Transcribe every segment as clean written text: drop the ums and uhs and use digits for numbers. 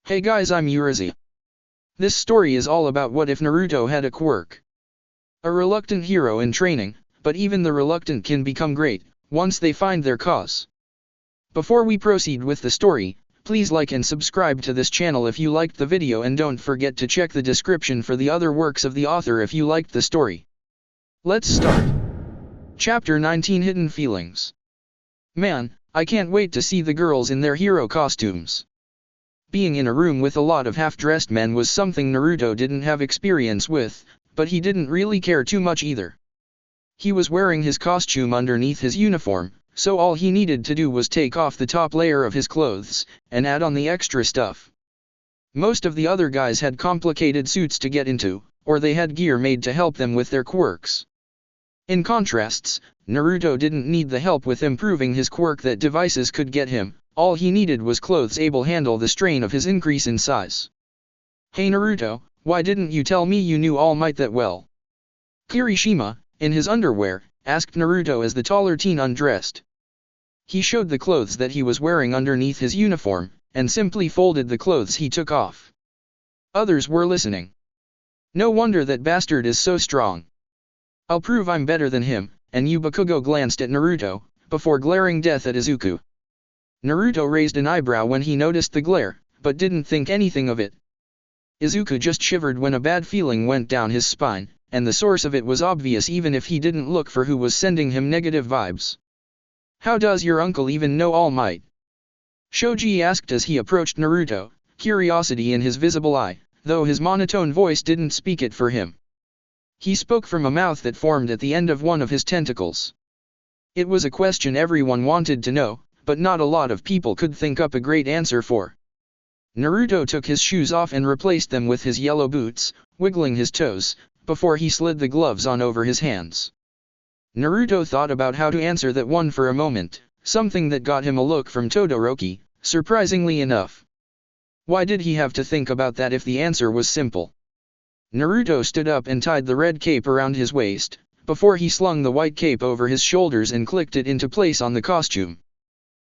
Hey guys, I'm Urizi. This story is all about what if Naruto had a quirk. A reluctant hero in training, but even the reluctant can become great, once they find their cause. Before we proceed with the story, please like and subscribe to this channel if you liked the video and don't forget to check the description for the other works of the author if you liked the story. Let's start. Chapter 19 Hidden Feelings. Man, I can't wait to see the girls in their hero costumes. Being in a room with a lot of half-dressed men was something Naruto didn't have experience with, but he didn't really care too much either. He was wearing his costume underneath his uniform, so all he needed to do was take off the top layer of his clothes, and add on the extra stuff. Most of the other guys had complicated suits to get into, or they had gear made to help them with their quirks. In contrasts, Naruto didn't need the help with improving his quirk that devices could get him. All he needed was clothes able to handle the strain of his increase in size. Hey Naruto, why didn't you tell me you knew All Might that well? Kirishima, in his underwear, asked Naruto as the taller teen undressed. He showed the clothes that he was wearing underneath his uniform, and simply folded the clothes he took off. Others were listening. No wonder that bastard is so strong. I'll prove I'm better than him, and Bakugo glanced at Naruto, before glaring death at Izuku. Naruto raised an eyebrow when he noticed the glare, but didn't think anything of it. Izuku just shivered when a bad feeling went down his spine, and the source of it was obvious even if he didn't look for who was sending him negative vibes. How does your uncle even know All Might? Shoji asked as he approached Naruto, curiosity in his visible eye, though his monotone voice didn't speak it for him. He spoke from a mouth that formed at the end of one of his tentacles. It was a question everyone wanted to know, but not a lot of people could think up a great answer for. Naruto took his shoes off and replaced them with his yellow boots, wiggling his toes, before he slid the gloves on over his hands. Naruto thought about how to answer that one for a moment, something that got him a look from Todoroki, surprisingly enough. Why did he have to think about that if the answer was simple? Naruto stood up and tied the red cape around his waist, before he slung the white cape over his shoulders and clicked it into place on the costume.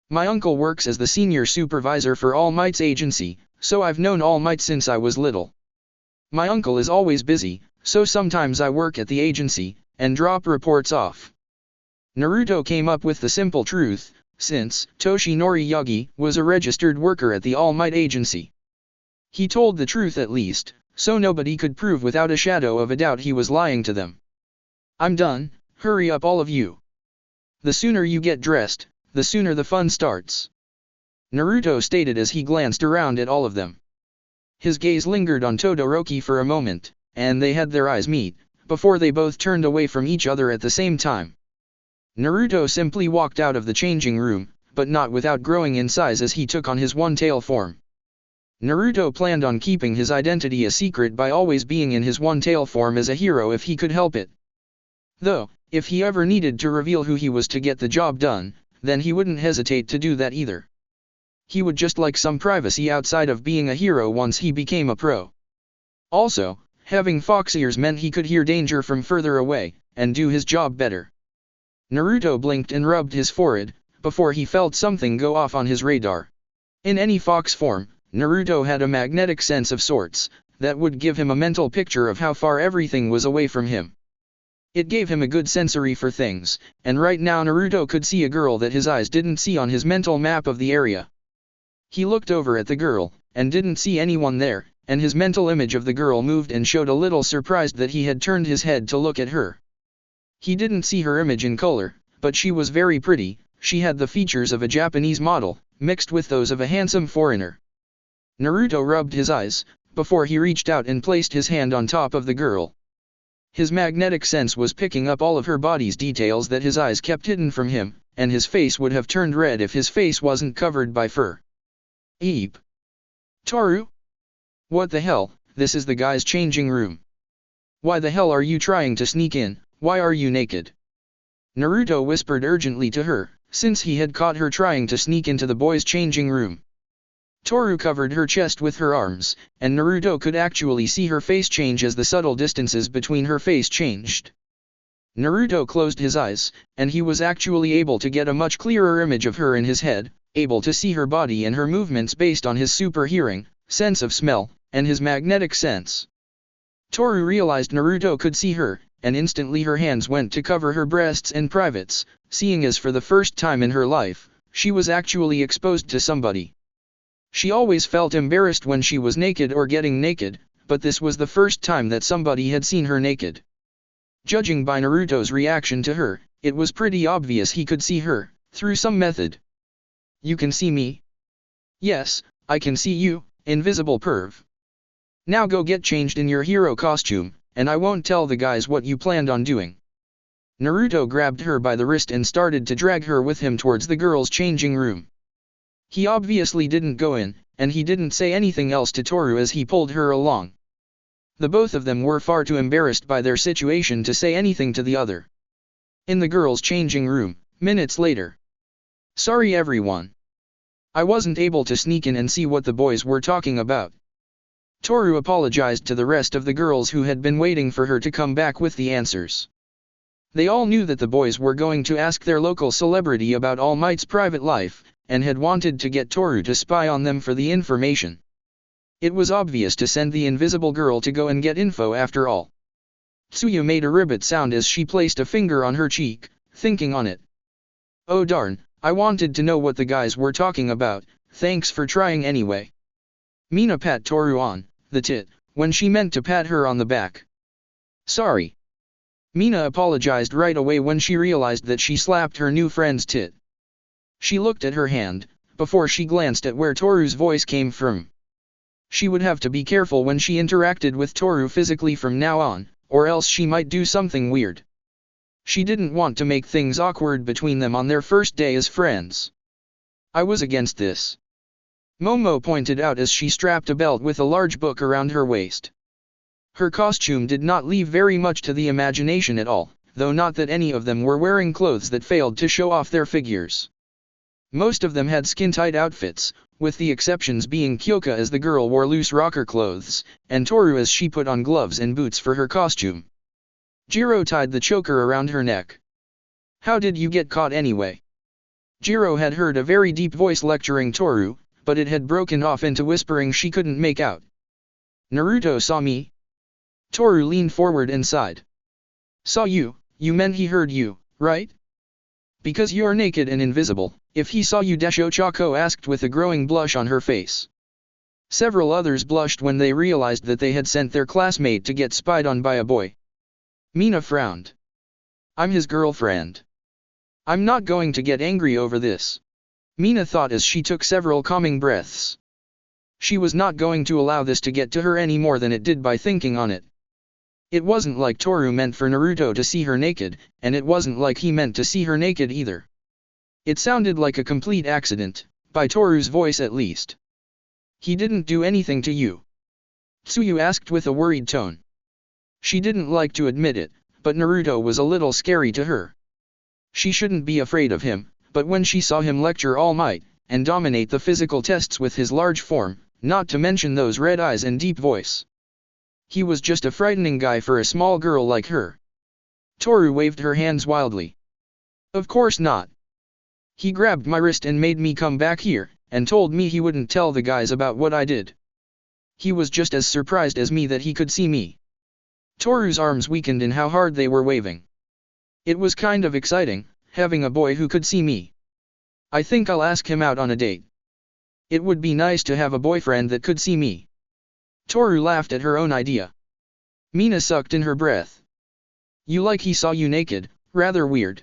My uncle works as the senior supervisor for All Might's agency, so I've known All Might since I was little. My uncle is always busy, so sometimes I work at the agency, and drop reports off. Naruto came up with the simple truth, since Toshinori Yagi was a registered worker at the All Might agency. He told the truth at least, so nobody could prove without a shadow of a doubt he was lying to them. I'm done, hurry up all of you. The sooner you get dressed, the sooner the fun starts. Naruto stated as he glanced around at all of them. His gaze lingered on Todoroki for a moment, and they had their eyes meet, before they both turned away from each other at the same time. Naruto simply walked out of the changing room, but not without growing in size as he took on his one-tail form. Naruto planned on keeping his identity a secret by always being in his one-tail form as a hero if he could help it. Though, if he ever needed to reveal who he was to get the job done, then he wouldn't hesitate to do that either. He would just like some privacy outside of being a hero once he became a pro. Also, having fox ears meant he could hear danger from further away, and do his job better. Naruto blinked and rubbed his forehead, before he felt something go off on his radar. In any fox form, Naruto had a magnetic sense of sorts, that would give him a mental picture of how far everything was away from him. It gave him a good sensory for things, and right now Naruto could see a girl that his eyes didn't see on his mental map of the area. He looked over at the girl, and didn't see anyone there, and his mental image of the girl moved and showed a little surprised that he had turned his head to look at her. He didn't see her image in color, but she was very pretty. She had the features of a Japanese model, mixed with those of a handsome foreigner. Naruto rubbed his eyes, before he reached out and placed his hand on top of the girl. His magnetic sense was picking up all of her body's details that his eyes kept hidden from him, and his face would have turned red if his face wasn't covered by fur. Eep. Toru? What the hell, this is the guy's changing room. Why the hell are you trying to sneak in, why are you naked? Naruto whispered urgently to her, since he had caught her trying to sneak into the boys' changing room. Toru covered her chest with her arms, and Naruto could actually see her face change as the subtle distances between her face changed. Naruto closed his eyes, and he was actually able to get a much clearer image of her in his head, able to see her body and her movements based on his super hearing, sense of smell, and his magnetic sense. Toru realized Naruto could see her, and instantly her hands went to cover her breasts and privates, seeing as for the first time in her life, she was actually exposed to somebody. She always felt embarrassed when she was naked or getting naked, but this was the first time that somebody had seen her naked. Judging by Naruto's reaction to her, it was pretty obvious he could see her, through some method. "You can see me?" "Yes, I can see you, invisible perv. Now go get changed in your hero costume, and I won't tell the guys what you planned on doing." Naruto grabbed her by the wrist and started to drag her with him towards the girls' changing room. He obviously didn't go in, and he didn't say anything else to Toru as he pulled her along. The both of them were far too embarrassed by their situation to say anything to the other. In the girls' changing room, minutes later. "Sorry everyone. I wasn't able to sneak in and see what the boys were talking about." Toru apologized to the rest of the girls who had been waiting for her to come back with the answers. They all knew that the boys were going to ask their local celebrity about All Might's private life, and had wanted to get Toru to spy on them for the information. It was obvious to send the invisible girl to go and get info after all. Tsuyu made a ribbit sound as she placed a finger on her cheek, thinking on it. "Oh darn, I wanted to know what the guys were talking about, thanks for trying anyway." Mina pat Toru on the tit, when she meant to pat her on the back. "Sorry." Mina apologized right away when she realized that she slapped her new friend's tit. She looked at her hand, before she glanced at where Toru's voice came from. She would have to be careful when she interacted with Toru physically from now on, or else she might do something weird. She didn't want to make things awkward between them on their first day as friends. "I was against this," Momo pointed out as she strapped a belt with a large book around her waist. Her costume did not leave very much to the imagination at all, though not that any of them were wearing clothes that failed to show off their figures. Most of them had skin-tight outfits, with the exceptions being Kyoka as the girl wore loose rocker clothes, and Toru as she put on gloves and boots for her costume. Jiro tied the choker around her neck. "How did you get caught anyway?" Jiro had heard a very deep voice lecturing Toru, but it had broken off into whispering she couldn't make out. "Naruto saw me?" Toru leaned forward and sighed. "Saw you, you meant he heard you, right? Because you're naked and invisible, if he saw you." Ochako asked with a growing blush on her face. Several others blushed when they realized that they had sent their classmate to get spied on by a boy. Mina frowned. "I'm his girlfriend. I'm not going to get angry over this," Mina thought as she took several calming breaths. She was not going to allow this to get to her any more than it did by thinking on it. It wasn't like Toru meant for Naruto to see her naked, and it wasn't like he meant to see her naked either. It sounded like a complete accident, by Toru's voice at least. "He didn't do anything to you?" Tsuyu asked with a worried tone. She didn't like to admit it, but Naruto was a little scary to her. She shouldn't be afraid of him, but when she saw him lecture All Might, and dominate the physical tests with his large form, not to mention those red eyes and deep voice. He was just a frightening guy for a small girl like her. Toru waved her hands wildly. "Of course not. He grabbed my wrist and made me come back here, and told me he wouldn't tell the guys about what I did. He was just as surprised as me that he could see me." Toru's arms weakened in how hard they were waving. "It was kind of exciting, having a boy who could see me. I think I'll ask him out on a date. It would be nice to have a boyfriend that could see me." Toru laughed at her own idea. Mina sucked in her breath. "You like he saw you naked, rather weird."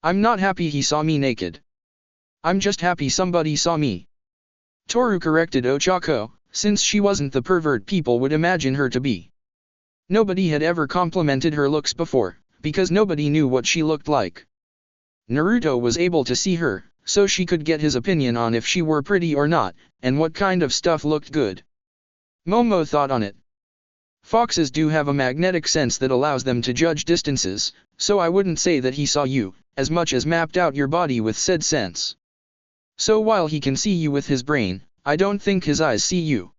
"I'm not happy he saw me naked. I'm just happy somebody saw me." Toru corrected Ochako, since she wasn't the pervert people would imagine her to be. Nobody had ever complimented her looks before, because nobody knew what she looked like. Naruto was able to see her, so she could get his opinion on if she were pretty or not, and what kind of stuff looked good. Momo thought on it. "Foxes do have a magnetic sense that allows them to judge distances, so I wouldn't say that he saw you, as much as mapped out your body with said sense. So while he can see you with his brain, I don't think his eyes see you.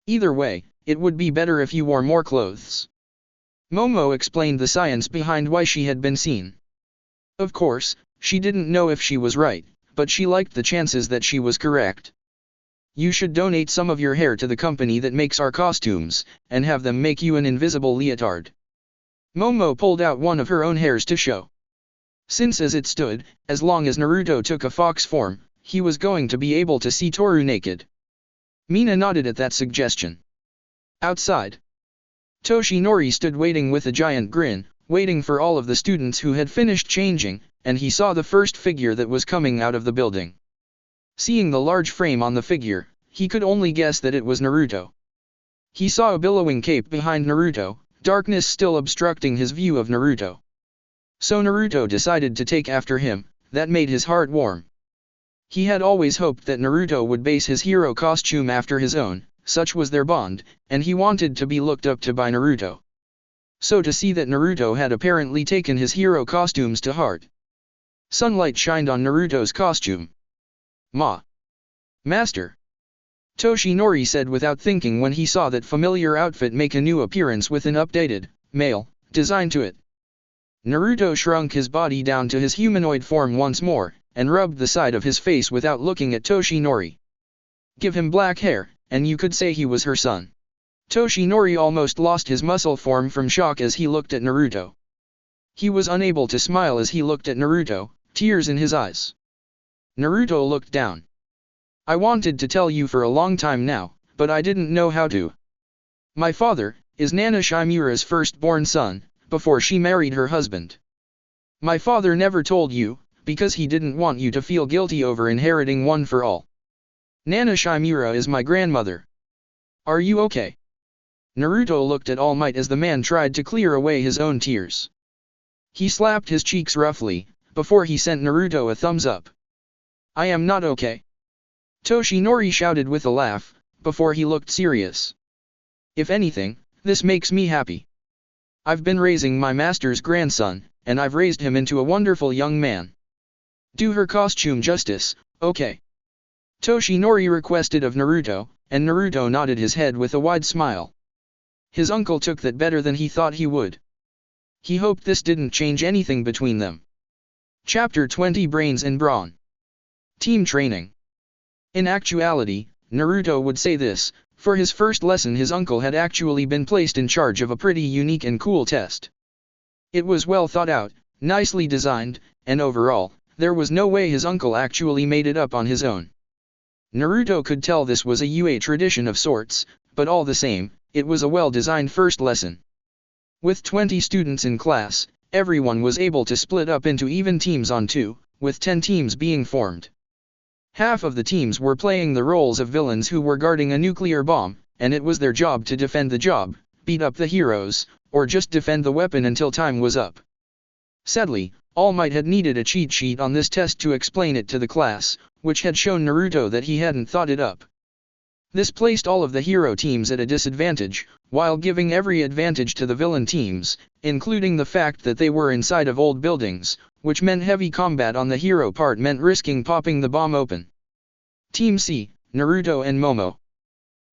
Either way, it would be better if you wore more clothes." Momo explained the science behind why she had been seen. Of course, she didn't know if she was right, but she liked the chances that she was correct. You should donate some of your hair to the company that makes our costumes, and have them make you an invisible leotard. Momo pulled out one of her own hairs to show. Since as it stood, as long as Naruto took a fox form, he was going to be able to see Toru naked. Mina nodded at that suggestion. Outside, Toshinori stood waiting with a giant grin, waiting for all of the students who had finished changing, and he saw the first figure that was coming out of the building. Seeing the large frame on the figure, he could only guess that it was Naruto. He saw a billowing cape behind Naruto, darkness still obstructing his view of Naruto. So Naruto decided to take after him, that made his heart warm. He had always hoped that Naruto would base his hero costume after his own, such was their bond, and he wanted to be looked up to by Naruto. So to see that Naruto had apparently taken his hero costumes to heart. Sunlight shined on Naruto's costume. Master! Toshinori said without thinking when he saw that familiar outfit make a new appearance with an updated, male, design to it. Naruto shrunk his body down to his humanoid form once more, and rubbed the side of his face without looking at Toshinori. Give him black hair, and you could say he was her son. Toshinori almost lost his muscle form from shock as he looked at Naruto. He was unable to smile as he looked at Naruto, tears in his eyes. Naruto looked down. I wanted to tell you for a long time now, but I didn't know how to. My father is Nana Shimura's firstborn son, before she married her husband. My father never told you, because he didn't want you to feel guilty over inheriting one for all. Nana Shimura is my grandmother. Are you okay? Naruto looked at All Might as the man tried to clear away his own tears. He slapped his cheeks roughly, before he sent Naruto a thumbs up. I am not okay. Toshinori shouted with a laugh, before he looked serious. If anything, this makes me happy. I've been raising my master's grandson, and I've raised him into a wonderful young man. Do her costume justice, okay? Toshinori requested of Naruto, and Naruto nodded his head with a wide smile. His uncle took that better than he thought he would. He hoped this didn't change anything between them. Chapter 20 Brains and Brawn. Team Training. In actuality, Naruto would say this, for his first lesson his uncle had actually been placed in charge of a pretty unique and cool test. It was well thought out, nicely designed, and overall, there was no way his uncle actually made it up on his own. Naruto could tell this was a UA tradition of sorts, but all the same, it was a well-designed first lesson. With 20 students in class, everyone was able to split up into even teams on two, with 10 teams being formed. Half of the teams were playing the roles of villains who were guarding a nuclear bomb, and it was their job to defend the job, beat up the heroes, or just defend the weapon until time was up. Sadly, All Might had needed a cheat sheet on this test to explain it to the class, which had shown Naruto that he hadn't thought it up. This placed all of the hero teams at a disadvantage, while giving every advantage to the villain teams, including the fact that they were inside of old buildings, which meant heavy combat on the hero part meant risking popping the bomb open. Team C, Naruto and Momo.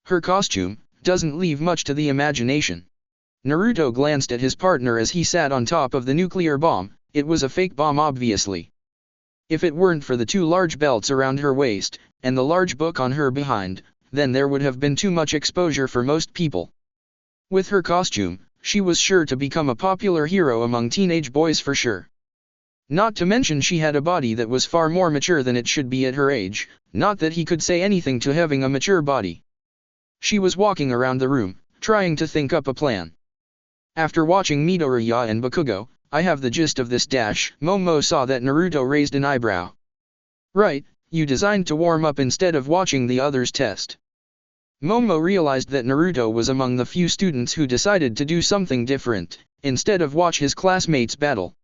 Her costume doesn't leave much to the imagination. Naruto glanced at his partner as he sat on top of the nuclear bomb. It was a fake bomb obviously. If it weren't for the 2 large belts around her waist, and the large book on her behind, then there would have been too much exposure for most people. With her costume, she was sure to become a popular hero among teenage boys for sure. Not to mention she had a body that was far more mature than it should be at her age, not that he could say anything to having a mature body. She was walking around the room, trying to think up a plan. After watching Midoriya and Bakugo, I have the gist of this dash. Momo saw that Naruto raised an eyebrow. Right, you designed to warm up instead of watching the others test. Momo realized that Naruto was among the few students who decided to do something different, instead of watch his classmates battle.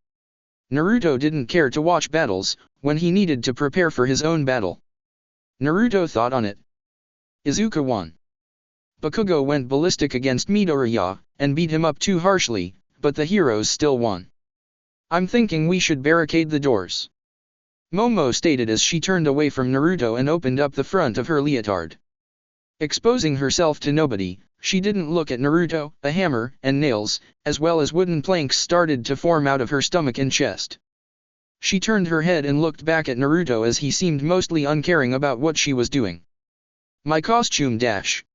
Naruto didn't care to watch battles, when he needed to prepare for his own battle. Naruto thought on it. Izuka won. Bakugo went ballistic against Midoriya, and beat him up too harshly, but the heroes still won. I'm thinking we should barricade the doors. Momo stated as she turned away from Naruto and opened up the front of her leotard. Exposing herself to nobody, she didn't look at Naruto. A hammer and nails, as well as wooden planks started to form out of her stomach and chest. She turned her head and looked back at Naruto as he seemed mostly uncaring about what she was doing. My costume dash.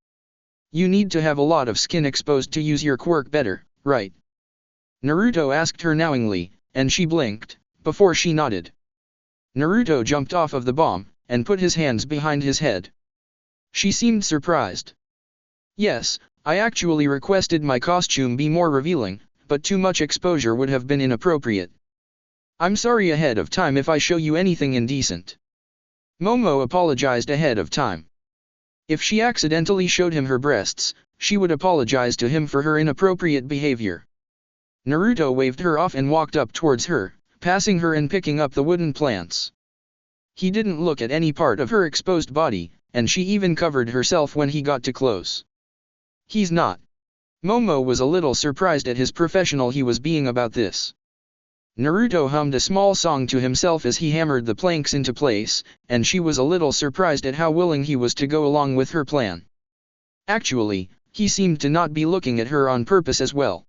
You need to have a lot of skin exposed to use your quirk better, right? Naruto asked her knowingly, and she blinked, before she nodded. Naruto jumped off of the bomb, and put his hands behind his head. She seemed surprised. Yes, I actually requested my costume be more revealing, but too much exposure would have been inappropriate. I'm sorry ahead of time if I show you anything indecent. Momo apologized ahead of time. If she accidentally showed him her breasts, she would apologize to him for her inappropriate behavior. Naruto waved her off and walked up towards her, passing her and picking up the wooden plants. He didn't look at any part of her exposed body, and she even covered herself when he got too close. He's not. Momo was a little surprised at his professional he was being about this. Naruto hummed a small song to himself as he hammered the planks into place, and she was a little surprised at how willing he was to go along with her plan. Actually, he seemed to not be looking at her on purpose as well.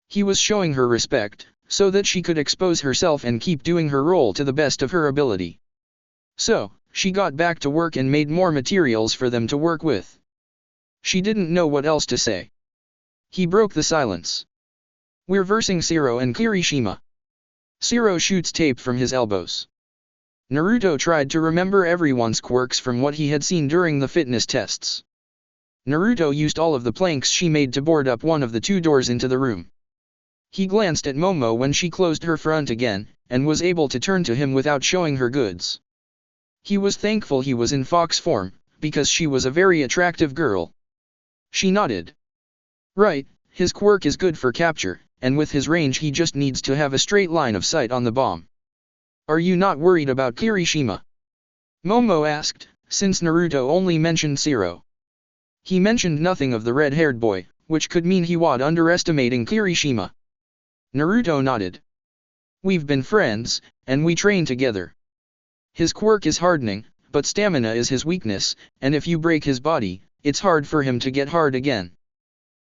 He was showing her respect, so that she could expose herself and keep doing her role to the best of her ability. So, she got back to work and made more materials for them to work with. She didn't know what else to say. He broke the silence. We're versing Shiro and Kirishima. Shiro shoots tape from his elbows. Naruto tried to remember everyone's quirks from what he had seen during the fitness tests. Naruto used all of the planks she made to board up one of the two doors into the room. He glanced at Momo when she closed her front again, and was able to turn to him without showing her goods. He was thankful he was in fox form, because she was a very attractive girl. She nodded. Right, his quirk is good for capture, and with his range he just needs to have a straight line of sight on the bomb. Are you not worried about Kirishima? Momo asked, since Naruto only mentioned Shiro. He mentioned nothing of the red-haired boy, which could mean he was underestimating Kirishima. Naruto nodded. We've been friends, and we train together. His quirk is hardening, but stamina is his weakness, and if you break his body, it's hard for him to get hard again.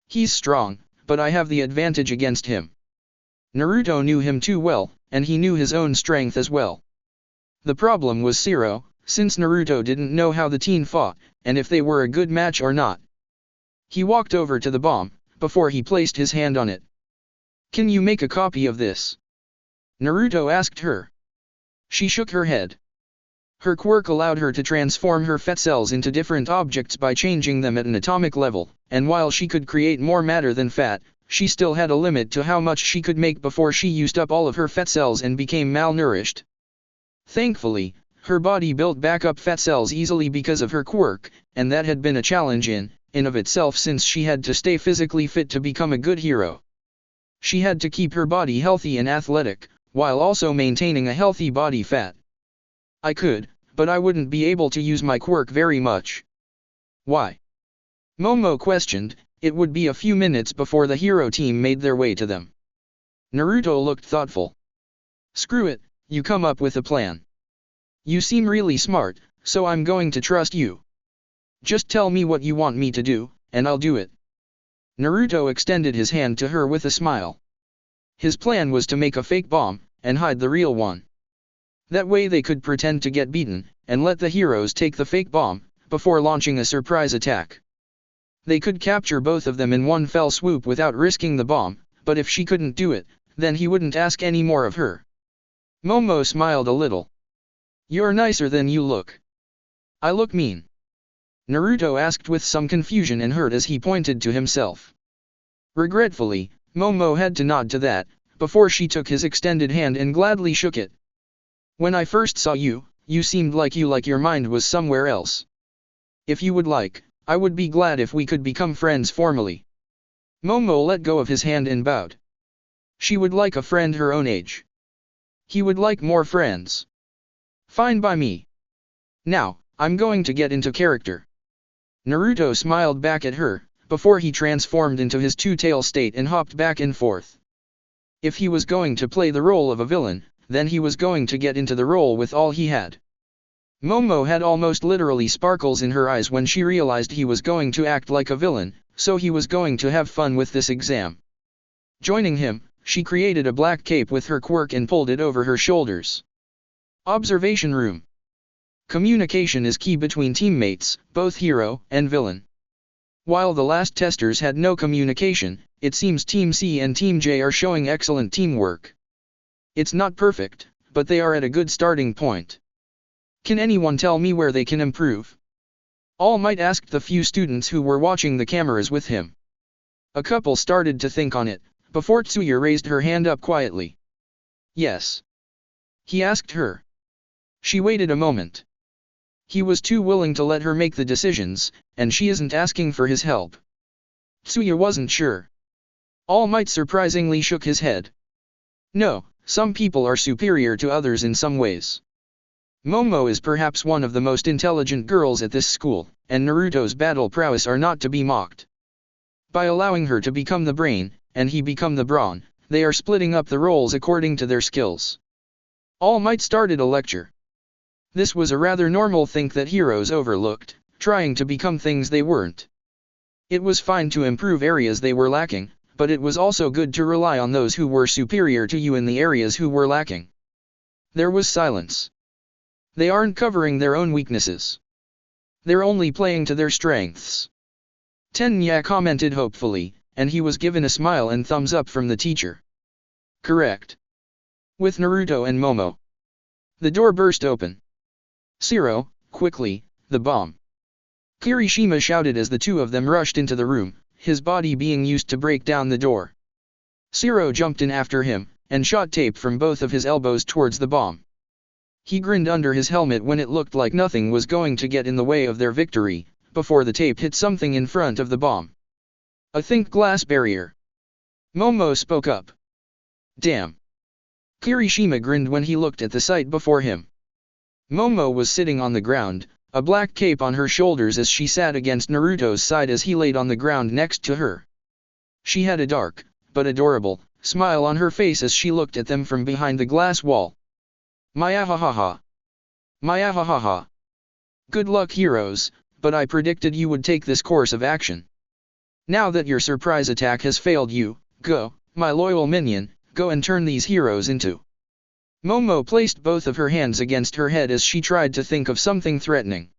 He's strong, but I have the advantage against him. Naruto knew him too well, and he knew his own strength as well. The problem was Shiro, since Naruto didn't know how the teen fought, and if they were a good match or not. He walked over to the bomb, before he placed his hand on it. Can you make a copy of this? Naruto asked her. She shook her head. Her quirk allowed her to transform her fat cells into different objects by changing them at an atomic level, and while she could create more matter than fat, she still had a limit to how much she could make before she used up all of her fat cells and became malnourished. Thankfully, her body built back up fat cells easily because of her quirk, and that had been a challenge in of itself since she had to stay physically fit to become a good hero. She had to keep her body healthy and athletic, while also maintaining a healthy body fat. I could, but I wouldn't be able to use my quirk very much. Why? Momo questioned. It would be a few minutes before the hero team made their way to them. Naruto looked thoughtful. Screw it, you come up with a plan. You seem really smart, so I'm going to trust you. Just tell me what you want me to do, and I'll do it. Naruto extended his hand to her with a smile. His plan was to make a fake bomb, and hide the real one. That way they could pretend to get beaten, and let the heroes take the fake bomb, before launching a surprise attack. They could capture both of them in one fell swoop without risking the bomb, but if she couldn't do it, then he wouldn't ask any more of her. Momo smiled a little. You're nicer than you look. I look mean? Naruto asked with some confusion and hurt as he pointed to himself. Regretfully, Momo had to nod to that, before she took his extended hand and gladly shook it. When I first saw you, you seemed like your mind was somewhere else. If you would like, I would be glad if we could become friends formally. Momo let go of his hand and bowed. She would like a friend her own age. He would like more friends. Fine by me. Now, I'm going to get into character. Naruto smiled back at her, before he transformed into his two-tail state and hopped back and forth. If he was going to play the role of a villain, then he was going to get into the role with all he had. Momo had almost literally sparkles in her eyes when she realized he was going to act like a villain, so he was going to have fun with this exam. Joining him, she created a black cape with her quirk and pulled it over her shoulders. Observation room. Communication is key between teammates, both hero and villain. While the last testers had no communication, it seems Team C and Team J are showing excellent teamwork. It's not perfect, but they are at a good starting point. Can anyone tell me where they can improve? All Might asked the few students who were watching the cameras with him. A couple started to think on it, before Tsuya raised her hand up quietly. Yes. He asked her. She waited a moment. He was too willing to let her make the decisions, and she isn't asking for his help. Tsuya wasn't sure. All Might surprisingly shook his head. No, some people are superior to others in some ways. Momo is perhaps one of the most intelligent girls at this school, and Naruto's battle prowess are not to be mocked. By allowing her to become the brain, and he become the brawn, they are splitting up the roles according to their skills. All Might started a lecture. This was a rather normal thing that heroes overlooked, trying to become things they weren't. It was fine to improve areas they were lacking, but it was also good to rely on those who were superior to you in the areas who were lacking. There was silence. They aren't covering their own weaknesses. They're only playing to their strengths. Tenya commented hopefully, and he was given a smile and thumbs up from the teacher. Correct. With Naruto and Momo. The door burst open. Zero, quickly, the bomb. Kirishima shouted as the two of them rushed into the room, his body being used to break down the door. Zero jumped in after him, and shot tape from both of his elbows towards the bomb. He grinned under his helmet when it looked like nothing was going to get in the way of their victory, before the tape hit something in front of the bomb. A thick glass barrier. Momo spoke up. Damn. Kirishima grinned when he looked at the sight before him. Momo was sitting on the ground, a black cape on her shoulders as she sat against Naruto's side as he laid on the ground next to her. She had a dark, but adorable, smile on her face as she looked at them from behind the glass wall. Myahahaha. Myahahaha. Good luck heroes, but I predicted you would take this course of action. Now that your surprise attack has failed you, go, my loyal minion, go and turn these heroes into. Momo placed both of her hands against her head as she tried to think of something threatening.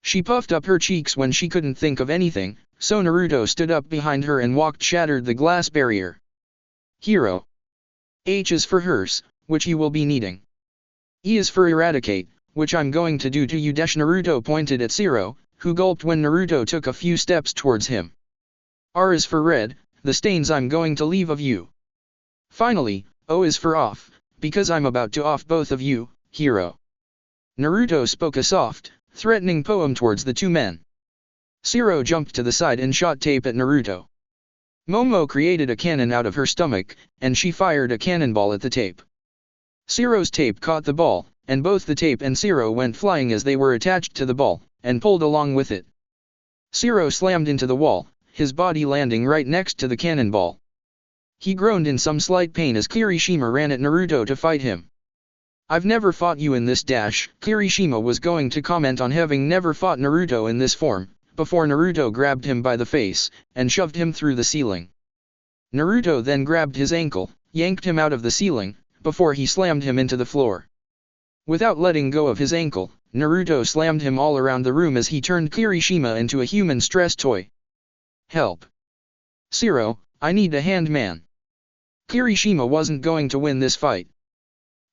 She puffed up her cheeks when she couldn't think of anything, so Naruto stood up behind her and shattered the glass barrier. Hero. H is for hers, which you will be needing. E is for eradicate, which I'm going to do to you. Naruto pointed at Zero, who gulped when Naruto took a few steps towards him. R is for red, the stains I'm going to leave of you. Finally, O is for off, because I'm about to off both of you, hero. Naruto spoke a soft, threatening poem towards the two men. Zero jumped to the side and shot tape at Naruto. Momo created a cannon out of her stomach, and she fired a cannonball at the tape. Zero's tape caught the ball, and both the tape and Zero went flying as they were attached to the ball, and pulled along with it. Zero slammed into the wall, his body landing right next to the cannonball. He groaned in some slight pain as Kirishima ran at Naruto to fight him. I've never fought you in this dash. Kirishima was going to comment on having never fought Naruto in this form, before Naruto grabbed him by the face, and shoved him through the ceiling. Naruto then grabbed his ankle, yanked him out of the ceiling, before he slammed him into the floor. Without letting go of his ankle, Naruto slammed him all around the room as he turned Kirishima into a human stress toy. Help. Zero, I need a hand man. Kirishima wasn't going to win this fight.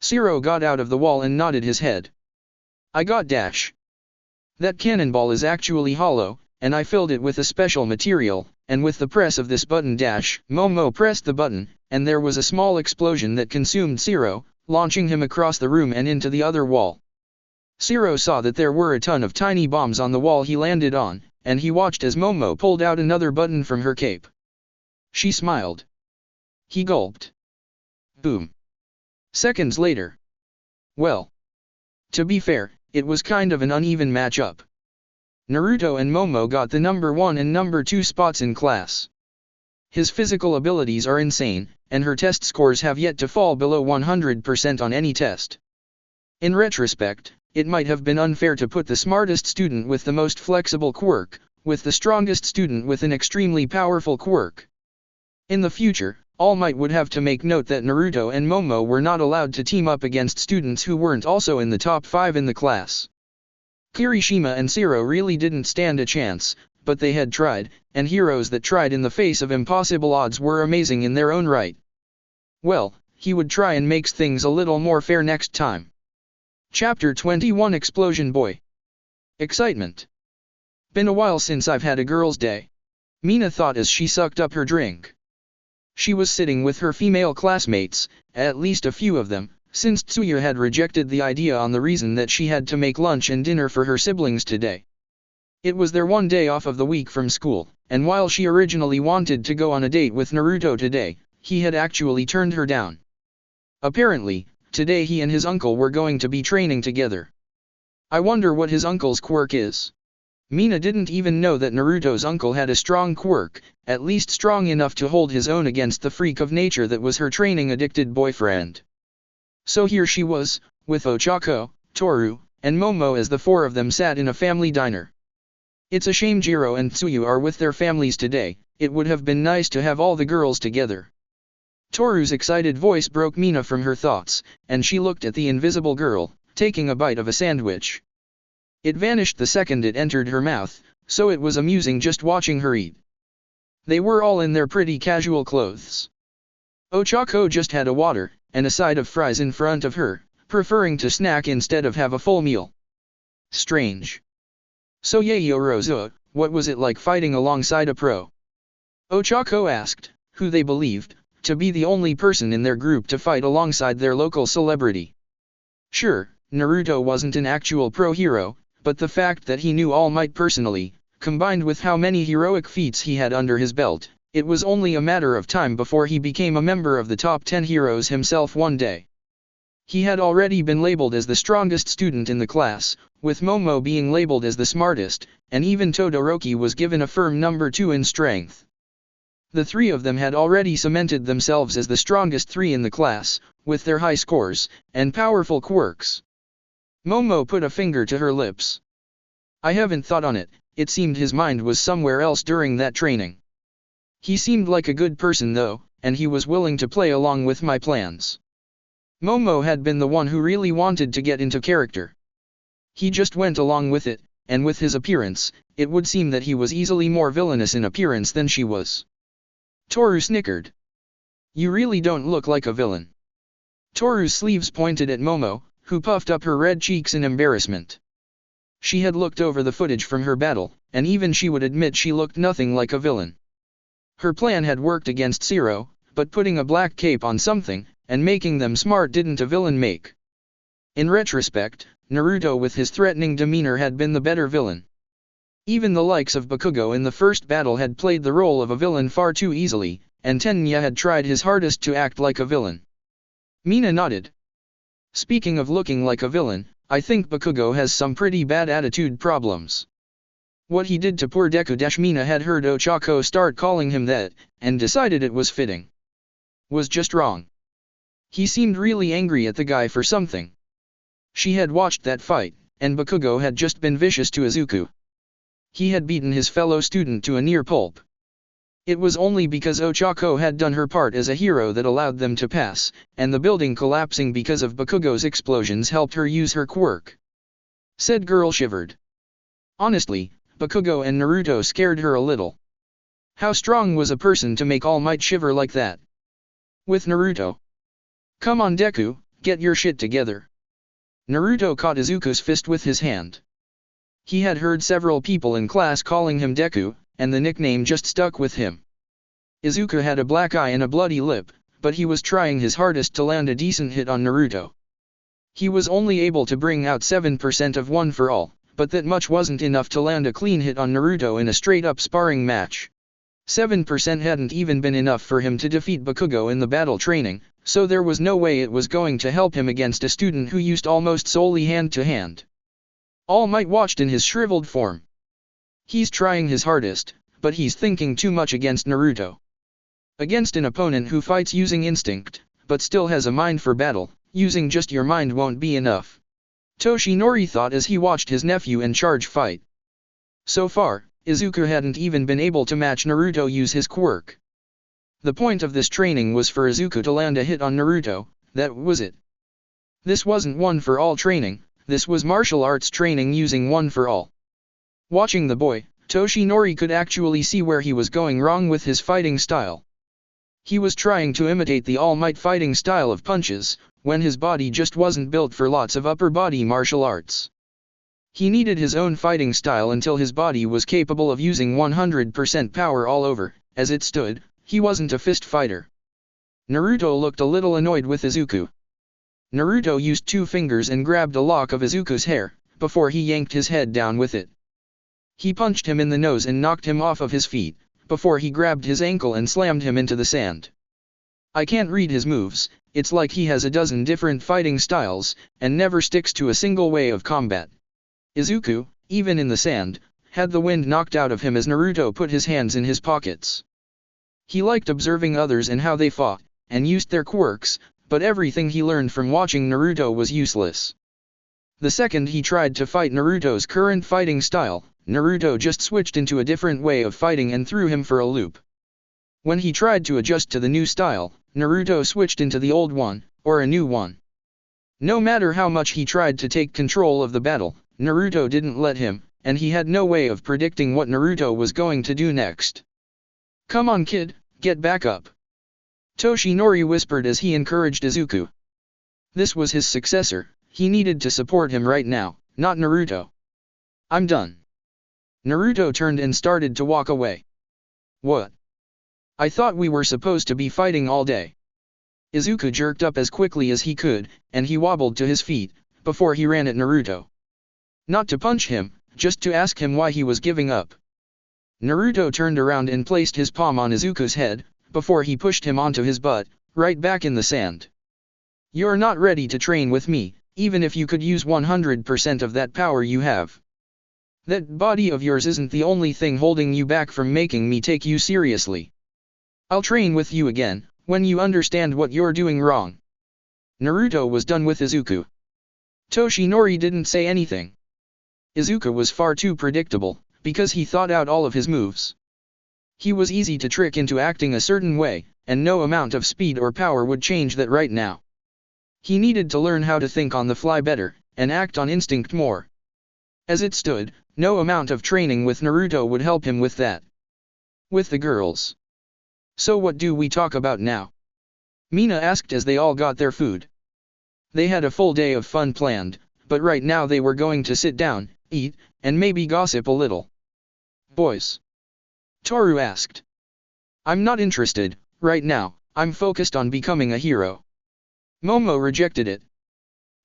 Zero got out of the wall and nodded his head. I got dash. That cannonball is actually hollow, and I filled it with a special material, and with the press of this button dash, Momo pressed the button, and there was a small explosion that consumed Zero, launching him across the room and into the other wall. Zero saw that there were a ton of tiny bombs on the wall he landed on, and he watched as Momo pulled out another button from her cape. She smiled. He gulped. Boom. Seconds later. Well. To be fair, it was kind of an uneven matchup. Naruto and Momo got the number 1 and number 2 spots in class. His physical abilities are insane, and her test scores have yet to fall below 100% on any test. In retrospect, it might have been unfair to put the smartest student with the most flexible quirk, with the strongest student with an extremely powerful quirk. In the future, All Might would have to make note that Naruto and Momo were not allowed to team up against students who weren't also in the top 5 in the class. Kirishima and Zero really didn't stand a chance, but they had tried, and heroes that tried in the face of impossible odds were amazing in their own right. Well, he would try and make things a little more fair next time. Chapter 21 Explosion Boy. Excitement. Been a while since I've had a girl's day. Mina thought as she sucked up her drink. She was sitting with her female classmates, at least a few of them, since Tsuya had rejected the idea on the reason that she had to make lunch and dinner for her siblings today. It was their one day off of the week from school, and while she originally wanted to go on a date with Naruto today, he had actually turned her down. Apparently, today he and his uncle were going to be training together. I wonder what his uncle's quirk is. Mina didn't even know that Naruto's uncle had a strong quirk, at least strong enough to hold his own against the freak of nature that was her training-addicted boyfriend. So here she was, with Ochako, Toru, and Momo as the four of them sat in a family diner. It's a shame Jiro and Tsuyu are with their families today, it would have been nice to have all the girls together. Toru's excited voice broke Mina from her thoughts, and she looked at the invisible girl, taking a bite of a sandwich. It vanished the second it entered her mouth, so it was amusing just watching her eat. They were all in their pretty casual clothes. Ochako just had a water, and a side of fries in front of her, preferring to snack instead of have a full meal. Strange. So Yaoyorozu, what was it like fighting alongside a pro? Ochako asked, who they believed to be the only person in their group to fight alongside their local celebrity. Sure, Naruto wasn't an actual pro hero, but the fact that he knew All Might personally, combined with how many heroic feats he had under his belt, it was only a matter of time before he became a member of the top 10 heroes himself one day. He had already been labeled as the strongest student in the class, with Momo being labeled as the smartest, and even Todoroki was given a firm number 2 in strength. The three of them had already cemented themselves as the strongest three in the class, with their high scores, and powerful quirks. Momo put a finger to her lips. I haven't thought on it, it seemed his mind was somewhere else during that training. He seemed like a good person though, and he was willing to play along with my plans. Momo had been the one who really wanted to get into character. He just went along with it, and with his appearance, it would seem that he was easily more villainous in appearance than she was. Toru snickered. You really don't look like a villain. Toru's sleeves pointed at Momo, who puffed up her red cheeks in embarrassment. She had looked over the footage from her battle, and even she would admit she looked nothing like a villain. Her plan had worked against Zero, but putting a black cape on something, and making them smart didn't a villain make. In retrospect, Naruto with his threatening demeanor had been the better villain. Even the likes of Bakugo in the first battle had played the role of a villain far too easily, and Tenya had tried his hardest to act like a villain. Mina nodded. Speaking of looking like a villain, I think Bakugo has some pretty bad attitude problems. What he did to poor Deku. Mina had heard Ochako start calling him that, and decided it was fitting. Was just wrong. He seemed really angry at the guy for something. She had watched that fight, and Bakugo had just been vicious to Izuku. He had beaten his fellow student to a near pulp. It was only because Ochako had done her part as a hero that allowed them to pass, and the building collapsing because of Bakugo's explosions helped her use her quirk. Said girl shivered. Honestly, Bakugo and Naruto scared her a little. How strong was a person to make All Might shiver like that? With Naruto. Come on Deku, get your shit together. Naruto caught Izuku's fist with his hand. He had heard several people in class calling him Deku, and the nickname just stuck with him. Izuku had a black eye and a bloody lip, but he was trying his hardest to land a decent hit on Naruto. He was only able to bring out 7% of one for all, but that much wasn't enough to land a clean hit on Naruto in a straight-up sparring match. 7% hadn't even been enough for him to defeat Bakugo in the battle training, so there was no way it was going to help him against a student who used almost solely hand-to-hand. All Might watched in his shriveled form. He's trying his hardest, but he's thinking too much against Naruto. Against an opponent who fights using instinct, but still has a mind for battle, using just your mind won't be enough. Toshinori thought as he watched his nephew in charge fight. So far, Izuku hadn't even been able to match Naruto use his quirk. The point of this training was for Izuku to land a hit on Naruto, that was it. This wasn't one for all training, This was martial arts training using one for all. Watching the boy, Toshinori could actually see where he was going wrong with his fighting style. He was trying to imitate the All Might fighting style of punches, when his body just wasn't built for lots of upper body martial arts. He needed his own fighting style until his body was capable of using 100% power all over. As it stood, he wasn't a fist fighter. Naruto looked a little annoyed with Izuku. Naruto used 2 fingers and grabbed a lock of Izuku's hair, before he yanked his head down with it. He punched him in the nose and knocked him off of his feet, before he grabbed his ankle and slammed him into the sand. I can't read his moves, it's like he has a dozen different fighting styles, and never sticks to a single way of combat. Izuku, even in the sand, had the wind knocked out of him as Naruto put his hands in his pockets. He liked observing others and how they fought, and used their quirks, but everything he learned from watching Naruto was useless. The second he tried to fight Naruto's current fighting style, Naruto just switched into a different way of fighting and threw him for a loop. When he tried to adjust to the new style, Naruto switched into the old one, or a new one. No matter how much he tried to take control of the battle, Naruto didn't let him, and he had no way of predicting what Naruto was going to do next. "Come on kid, get back up," Toshinori whispered as he encouraged Izuku. This was his successor, he needed to support him right now, not Naruto. "I'm done." Naruto turned and started to walk away. "What? I thought we were supposed to be fighting all day." Izuku jerked up as quickly as he could, and he wobbled to his feet, before he ran at Naruto. Not to punch him, just to ask him why he was giving up. Naruto turned around and placed his palm on Izuku's head, before he pushed him onto his butt, right back in the sand. "You're not ready to train with me, even if you could use 100% of that power you have. That body of yours isn't the only thing holding you back from making me take you seriously. I'll train with you again, when you understand what you're doing wrong." Naruto was done with Izuku. Toshinori didn't say anything. Izuku was far too predictable, because he thought out all of his moves. He was easy to trick into acting a certain way, and no amount of speed or power would change that right now. He needed to learn how to think on the fly better, and act on instinct more. As it stood, no amount of training with Naruto would help him with that. With the girls. "So what do we talk about now?" Mina asked as they all got their food. They had a full day of fun planned, but right now they were going to sit down, eat, and maybe gossip a little. "Boys?" Toru asked. "I'm not interested, right now, I'm focused on becoming a hero." Momo rejected it.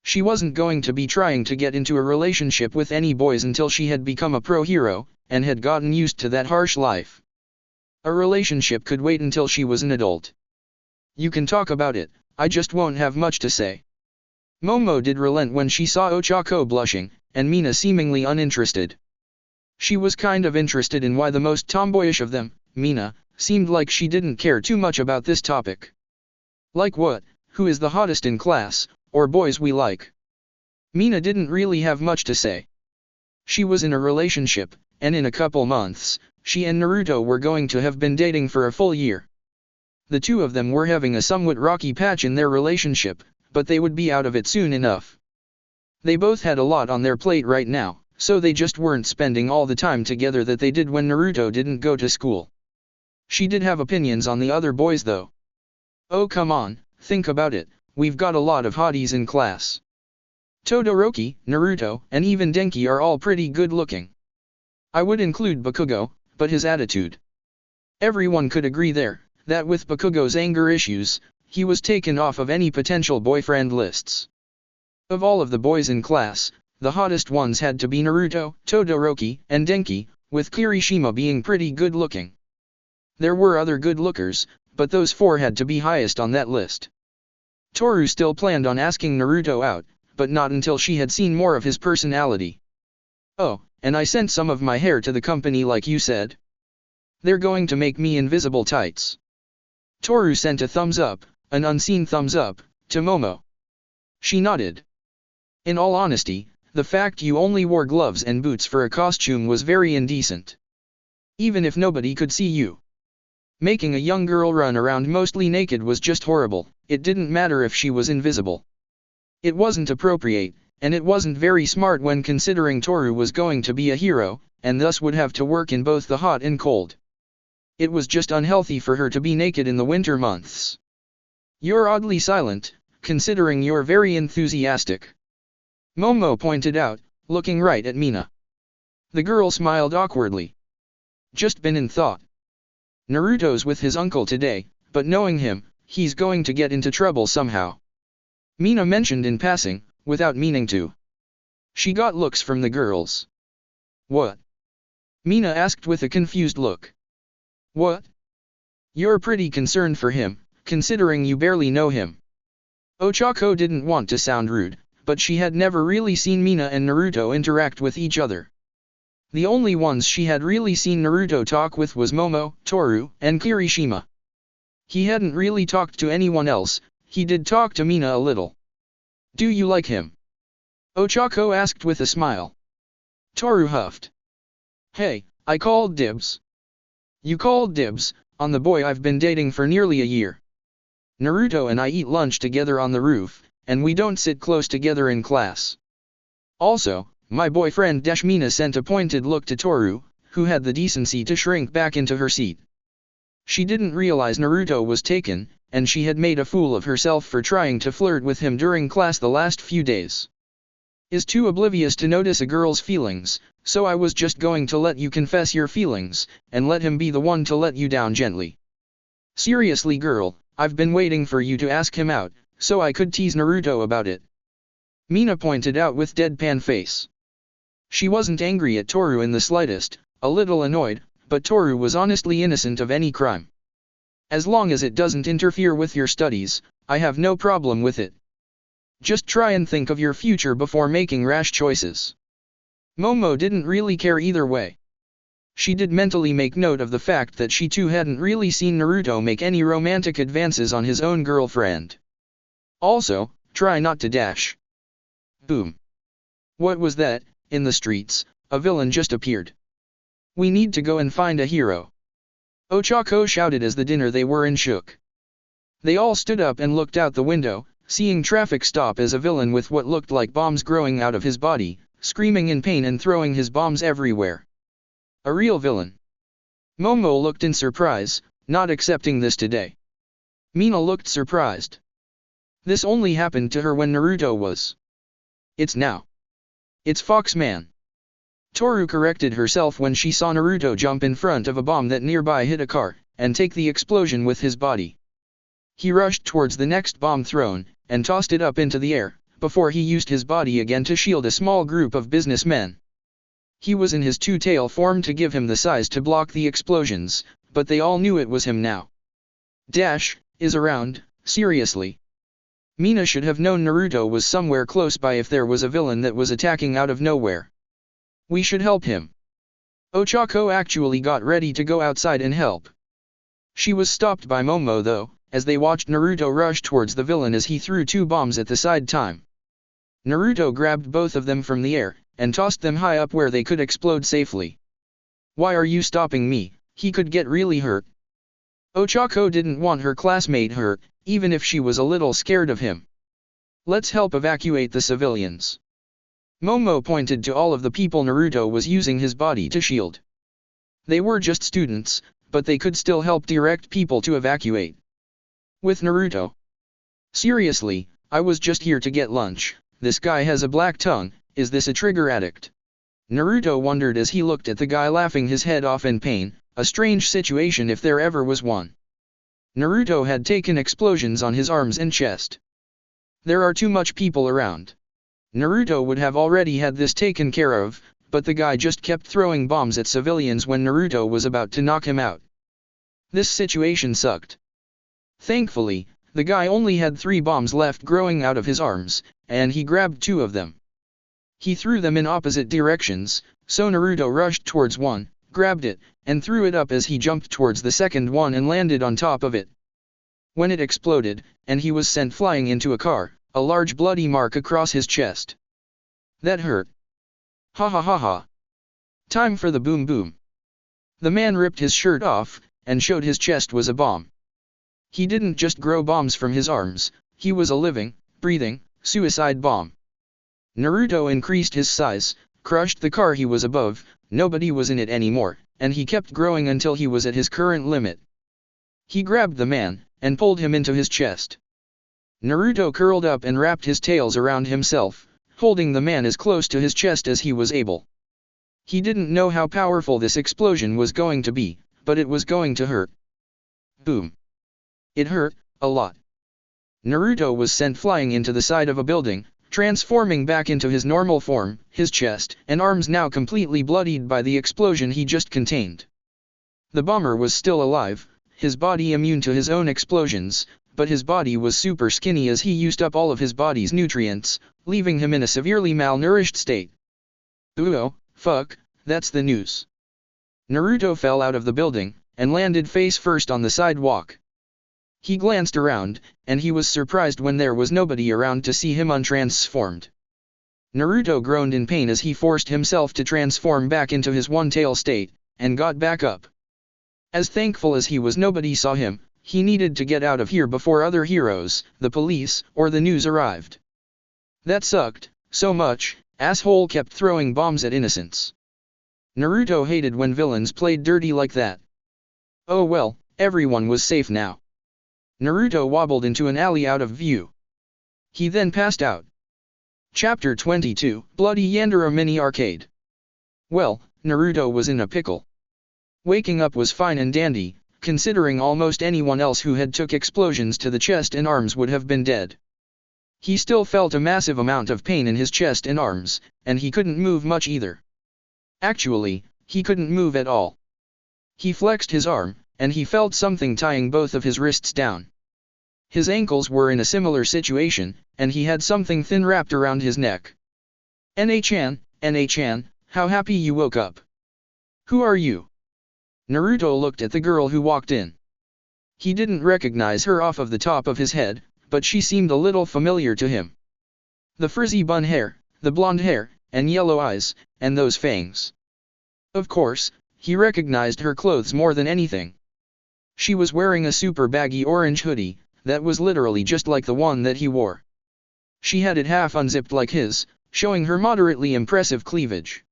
She wasn't going to be trying to get into a relationship with any boys until she had become a pro hero, and had gotten used to that harsh life. A relationship could wait until she was an adult. "You can talk about it, I just won't have much to say." Momo did relent when she saw Ochako blushing, and Mina seemingly uninterested. She was kind of interested in why the most tomboyish of them, Mina, seemed like she didn't care too much about this topic. "Like what, who is the hottest in class, or boys we like?" Mina didn't really have much to say. She was in a relationship, and in a couple months, she and Naruto were going to have been dating for a full year. The two of them were having a somewhat rocky patch in their relationship, but they would be out of it soon enough. They both had a lot on their plate right now, so they just weren't spending all the time together that they did when Naruto didn't go to school. She did have opinions on the other boys though. "Oh come on, think about it, we've got a lot of hotties in class. Todoroki, Naruto, and even Denki are all pretty good looking. I would include Bakugo, but his attitude." Everyone could agree there, that with Bakugo's anger issues, he was taken off of any potential boyfriend lists. Of all of the boys in class, the hottest ones had to be Naruto, Todoroki, and Denki, with Kirishima being pretty good looking. There were other good lookers, but those four had to be highest on that list. Toru still planned on asking Naruto out, but not until she had seen more of his personality. "Oh, and I sent some of my hair to the company like you said. They're going to make me invisible tights." Toru sent a thumbs up, an unseen thumbs up, to Momo. She nodded. "In all honesty, the fact you only wore gloves and boots for a costume was very indecent. Even if nobody could see you. Making a young girl run around mostly naked was just horrible, it didn't matter if she was invisible. It wasn't appropriate, And it wasn't very smart when considering Toru was going to be a hero, and thus would have to work in both the hot and cold. It was just unhealthy for her to be naked in the winter months. You're oddly silent, considering you're very enthusiastic. Momo pointed out, looking right at Mina. The girl smiled awkwardly. Just been in thought. Naruto's with his uncle today, but knowing him, he's going to get into trouble somehow. Mina mentioned in passing, without meaning to. She got looks from the girls. What? Mina asked with a confused look. What? You're pretty concerned for him, considering you barely know him. Ochako didn't want to sound rude, but she had never really seen Mina and Naruto interact with each other. The only ones she had really seen Naruto talk with was Momo, Toru, and Kirishima. He hadn't really talked to anyone else. He did talk to Mina a little. Do you like him? Ochako asked with a smile. Toru huffed. Hey, I called dibs. You called dibs, on the boy I've been dating for nearly a year. Naruto and I eat lunch together on the roof, and we don't sit close together in class. Also, my boyfriend Mina sent a pointed look to Toru, who had the decency to shrink back into her seat. She didn't realize Naruto was taken, and she had made a fool of herself for trying to flirt with him during class the last few days. Is too oblivious to notice a girl's feelings, so I was just going to let you confess your feelings, and let him be the one to let you down gently. Seriously girl, I've been waiting for you to ask him out, so I could tease Naruto about it. Mina pointed out with deadpan face. She wasn't angry at Toru in the slightest, a little annoyed, but Toru was honestly innocent of any crime. As long as it doesn't interfere with your studies, I have no problem with it. Just try and think of your future before making rash choices. Momo didn't really care either way. She did mentally make note of the fact that she too hadn't really seen Naruto make any romantic advances on his own girlfriend. Also, try not to dash. Boom. What was that? In the streets, a villain just appeared. We need to go and find a hero. Ochako shouted as the dinner they were in shook. They all stood up and looked out the window, seeing traffic stop as a villain with what looked like bombs growing out of his body, screaming in pain and throwing his bombs everywhere. A real villain. Momo looked in surprise, not accepting this today. Mina looked surprised. This only happened to her when Naruto was. It's now. It's Foxman. Toru corrected herself when she saw Naruto jump in front of a bomb that nearby hit a car, and take the explosion with his body. He rushed towards the next bomb thrown, and tossed it up into the air, before he used his body again to shield a small group of businessmen. He was in his two-tail form to give him the size to block the explosions, but they all knew it was him now. Dash is around, seriously. Mina should have known Naruto was somewhere close by if there was a villain that was attacking out of nowhere. We should help him. Ochako actually got ready to go outside and help. She was stopped by Momo though, as they watched Naruto rush towards the villain as he threw two bombs at the side time. Naruto grabbed both of them from the air, and tossed them high up where they could explode safely. Why are you stopping me? He could get really hurt. Ochako didn't want her classmate hurt, even if she was a little scared of him. Let's help evacuate the civilians. Momo pointed to all of the people Naruto was using his body to shield. They were just students, but they could still help direct people to evacuate. With Naruto. Seriously, I was just here to get lunch. This guy has a black tongue, is this a trigger addict? Naruto wondered as he looked at the guy laughing his head off in pain, a strange situation if there ever was one. Naruto had taken explosions on his arms and chest. There are too much people around. Naruto would have already had this taken care of, but the guy just kept throwing bombs at civilians when Naruto was about to knock him out. This situation sucked. Thankfully, the guy only had 3 bombs left growing out of his arms, and he grabbed 2 of them. He threw them in opposite directions, so Naruto rushed towards one, grabbed it, and threw it up as he jumped towards the second one and landed on top of it. When it exploded, and he was sent flying into a car, a large bloody mark across his chest. That hurt. Ha ha ha ha. Time for the boom boom. The man ripped his shirt off, and showed his chest was a bomb. He didn't just grow bombs from his arms, he was a living, breathing, suicide bomb. Naruto increased his size, crushed the car he was above, nobody was in it anymore, and he kept growing until he was at his current limit. He grabbed the man, and pulled him into his chest. Naruto curled up and wrapped his tails around himself, holding the man as close to his chest as he was able. He didn't know how powerful this explosion was going to be, but it was going to hurt. Boom. It hurt, a lot. Naruto was sent flying into the side of a building, transforming back into his normal form, his chest and arms now completely bloodied by the explosion he just contained. The bomber was still alive, his body immune to his own explosions, but his body was super skinny as he used up all of his body's nutrients, leaving him in a severely malnourished state. Oh, fuck, that's the news. Naruto fell out of the building, and landed face first on the sidewalk. He glanced around, and he was surprised when there was nobody around to see him untransformed. Naruto groaned in pain as he forced himself to transform back into his one-tail state, and got back up. As thankful as he was nobody saw him, he needed to get out of here before other heroes, the police, or the news arrived. That sucked, so much, asshole kept throwing bombs at innocents. Naruto hated when villains played dirty like that. Oh well, everyone was safe now. Naruto wobbled into an alley out of view. He then passed out. Chapter 22, Bloody Yandere Mini Arcade. Well, Naruto was in a pickle. Waking up was fine and dandy, considering almost anyone else who had took explosions to the chest and arms would have been dead. He still felt a massive amount of pain in his chest and arms, and he couldn't move much either. Actually, he couldn't move at all. He flexed his arm, and he felt something tying both of his wrists down. His ankles were in a similar situation, and he had something thin wrapped around his neck. Na-chan, how happy you woke up. Who are you? Naruto looked at the girl who walked in. He didn't recognize her off of the top of his head, but she seemed a little familiar to him. The frizzy bun hair, the blonde hair, and yellow eyes, and those fangs. Of course, he recognized her clothes more than anything. She was wearing a super baggy orange hoodie, that was literally just like the one that he wore. She had it half unzipped like his, showing her moderately impressive cleavage.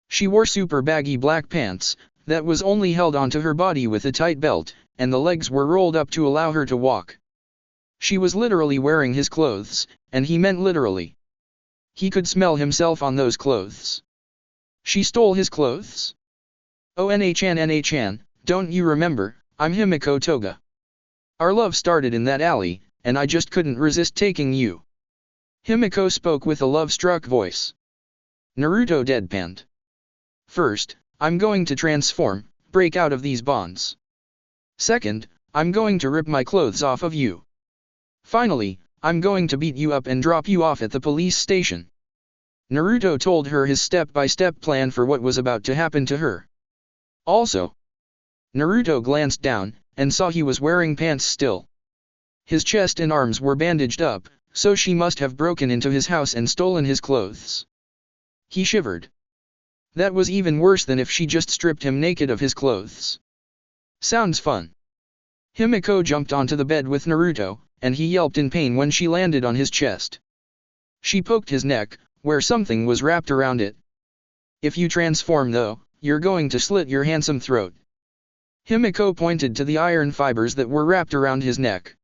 She wore super baggy black pants, that was only held onto her body with a tight belt, and the legs were rolled up to allow her to walk. She was literally wearing his clothes, and he meant literally. He could smell himself on those clothes. She stole his clothes? Oh Na-chan, don't you remember, I'm Himiko Toga. Our love started in that alley, and I just couldn't resist taking you. Himiko spoke with a love-struck voice. Naruto deadpanned. First, I'm going to transform, break out of these bonds. Second, I'm going to rip my clothes off of you. Finally, I'm going to beat you up and drop you off at the police station. Naruto told her his step-by-step plan for what was about to happen to her. Also, Naruto glanced down, and saw he was wearing pants still. His chest and arms were bandaged up, so she must have broken into his house and stolen his clothes. He shivered. That was even worse than if she just stripped him naked of his clothes. Sounds fun. Himiko jumped onto the bed with Naruto, and he yelped in pain when she landed on his chest. She poked his neck, where something was wrapped around it. If you transform though, you're going to slit your handsome throat. Himiko pointed to the iron fibers that were wrapped around his neck.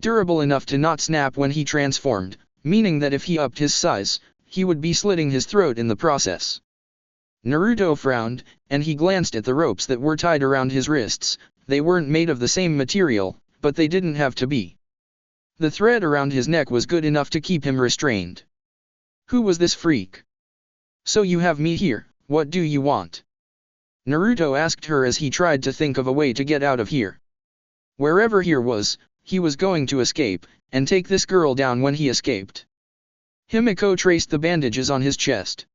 Durable enough to not snap when he transformed, meaning that if he upped his size, he would be slitting his throat in the process. Naruto frowned, and he glanced at the ropes that were tied around his wrists. They weren't made of the same material, but they didn't have to be. The thread around his neck was good enough to keep him restrained. Who was this freak? So you have me here, what do you want? Naruto asked her as he tried to think of a way to get out of here. Wherever here was, he was going to escape, and take this girl down when he escaped. Himiko traced the bandages on his chest.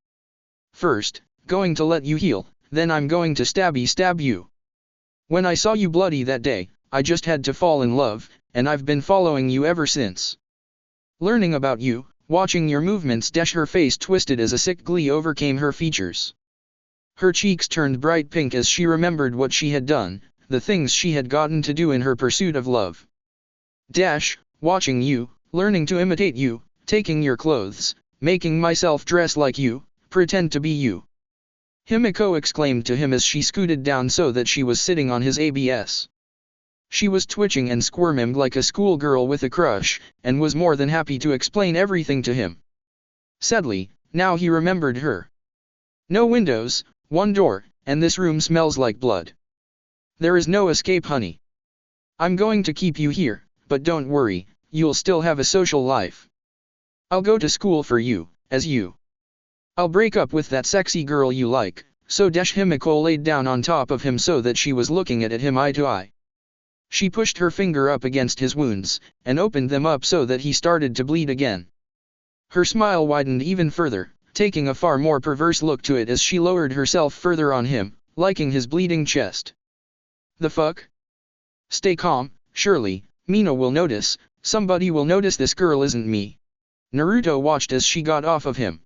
First, going to let you heal, then I'm going to stab you. When I saw you bloody that day, I just had to fall in love, and I've been following you ever since. Learning about you, watching your movements. Her face twisted as a sick glee overcame her features. Her cheeks turned bright pink as she remembered what she had done, the things she had gotten to do in her pursuit of love. Watching you, learning to imitate you, taking your clothes, making myself dress like you, pretend to be you. Himiko exclaimed to him as she scooted down so that she was sitting on his ABS. She was twitching and squirming like a schoolgirl with a crush, and was more than happy to explain everything to him. Sadly, now he remembered her. No windows, one door, and this room smells like blood. There is no escape, honey. I'm going to keep you here, but don't worry, you'll still have a social life. I'll go to school for you, as you. I'll break up with that sexy girl you like, so Himiko laid down on top of him so that she was looking at him eye to eye. She pushed her finger up against his wounds, and opened them up so that he started to bleed again. Her smile widened even further, taking a far more perverse look to it as she lowered herself further on him, liking his bleeding chest. The fuck? Stay calm, surely, Mina will notice, somebody will notice this girl isn't me. Naruto watched as she got off of him.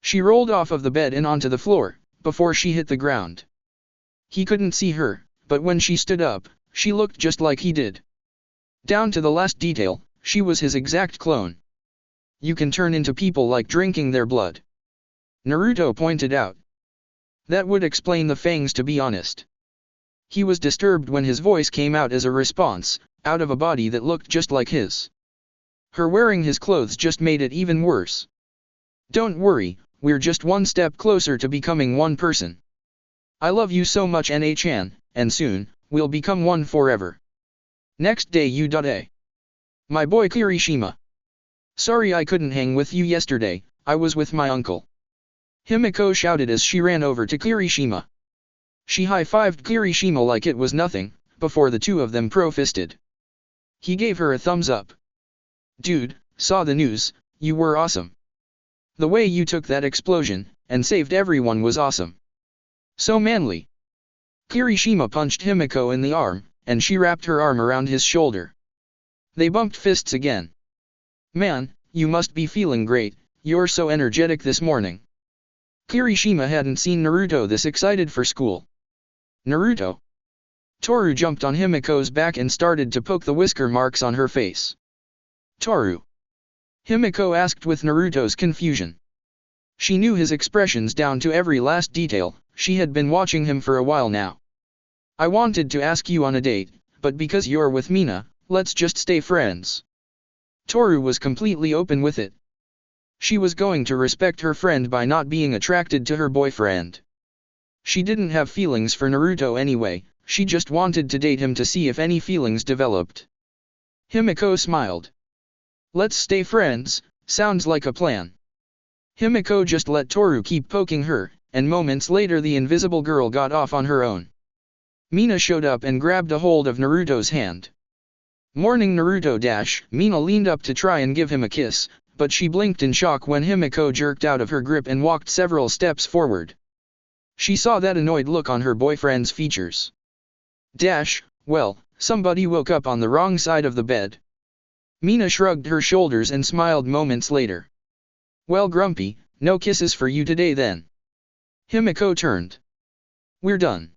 She rolled off of the bed and onto the floor, before she hit the ground. He couldn't see her, but when she stood up, she looked just like he did. Down to the last detail, she was his exact clone. You can turn into people like drinking their blood. Naruto pointed out. That would explain the fangs, to be honest. He was disturbed when his voice came out as a response, out of a body that looked just like his. Her wearing his clothes just made it even worse. Don't worry, we're just one step closer to becoming one person. I love you so much, Nh-chan, and soon, we'll become one forever. Next day U.A. My boy Kirishima. Sorry I couldn't hang with you yesterday, I was with my uncle. Himiko shouted as she ran over to Kirishima. She high-fived Kirishima like it was nothing, before the two of them pro-fisted. He gave her a thumbs up. Dude, saw the news, you were awesome. The way you took that explosion, and saved everyone was awesome. So manly. Kirishima punched Himiko in the arm, and she wrapped her arm around his shoulder. They bumped fists again. Man, you must be feeling great, you're so energetic this morning. Kirishima hadn't seen Naruto this excited for school. Naruto? Toru jumped on Himiko's back and started to poke the whisker marks on her face. Toru? Himiko asked with Naruto's confusion. She knew his expressions down to every last detail, she had been watching him for a while now. I wanted to ask you on a date, but because you're with Mina, let's just stay friends. Toru was completely open with it. She was going to respect her friend by not being attracted to her boyfriend. She didn't have feelings for Naruto anyway, she just wanted to date him to see if any feelings developed. Himiko smiled. Let's stay friends, sounds like a plan. Himiko just let Toru keep poking her, and moments later the invisible girl got off on her own. Mina showed up and grabbed a hold of Naruto's hand. Morning Naruto dash, Mina leaned up to try and give him a kiss, but she blinked in shock when Himiko jerked out of her grip and walked several steps forward. She saw that annoyed look on her boyfriend's features. Dash, well, somebody woke up on the wrong side of the bed. Mina shrugged her shoulders and smiled moments later. Well Grumpy, no kisses for you today then. Himiko turned. We're done.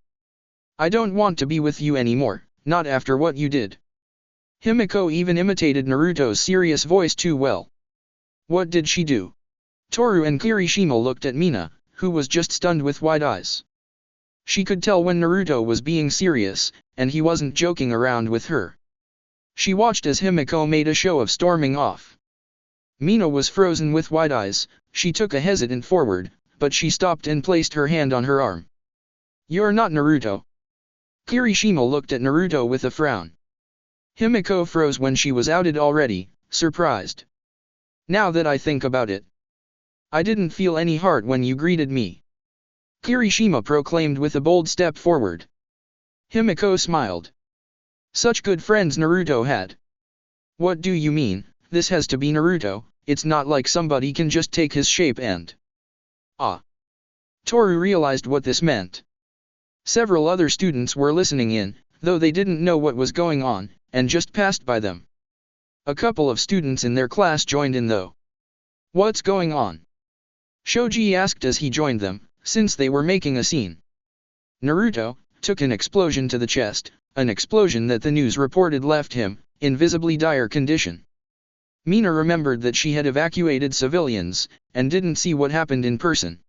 I don't want to be with you anymore, not after what you did. Himiko even imitated Naruto's serious voice too well. What did she do? Toru and Kirishima looked at Mina, who was just stunned with wide eyes. She could tell when Naruto was being serious, and he wasn't joking around with her. She watched as Himiko made a show of storming off. Mina was frozen with wide eyes, she took a hesitant forward, but she stopped and placed her hand on her arm. You're not Naruto. Kirishima looked at Naruto with a frown. Himiko froze when she was outed already, surprised. Now that I think about it, I didn't feel any heart when you greeted me. Kirishima proclaimed with a bold step forward. Himiko smiled. Such good friends Naruto had. What do you mean, this has to be Naruto, it's not like somebody can just take his shape and... Ah. Toru realized what this meant. Several other students were listening in, though they didn't know what was going on, and just passed by them. A couple of students in their class joined in though. What's going on? Shoji asked as he joined them, since they were making a scene. Naruto took an explosion to the chest, an explosion that the news reported left him in visibly dire condition. Mina remembered that she had evacuated civilians, and didn't see what happened in person.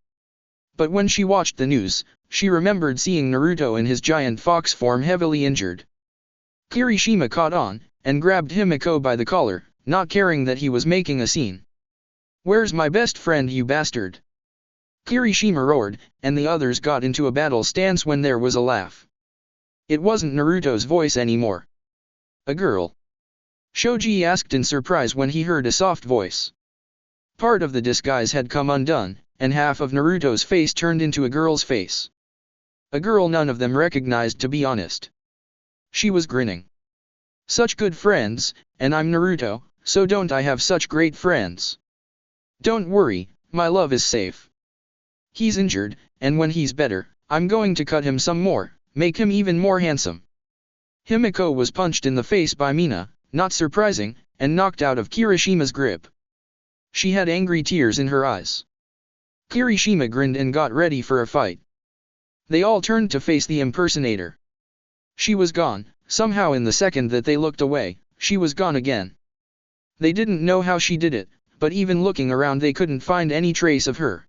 But when she watched the news, she remembered seeing Naruto in his giant fox form heavily injured. Kirishima caught on, and grabbed Himiko by the collar, not caring that he was making a scene. "Where's my best friend, you bastard?" Kirishima roared, and the others got into a battle stance when there was a laugh. It wasn't Naruto's voice anymore. "A girl?" Shoji asked in surprise when he heard a soft voice. Part of the disguise had come undone, and half of Naruto's face turned into a girl's face. A girl none of them recognized, to be honest. She was grinning. "Such good friends, and I'm Naruto, so don't I have such great friends? Don't worry, my love is safe. He's injured, and when he's better, I'm going to cut him some more, make him even more handsome." Himiko was punched in the face by Mina, not surprising, and knocked out of Kirishima's grip. She had angry tears in her eyes. Kirishima grinned and got ready for a fight. They all turned to face the impersonator. She was gone. Somehow in the second that they looked away, she was gone again. They didn't know how she did it, but even looking around they couldn't find any trace of her.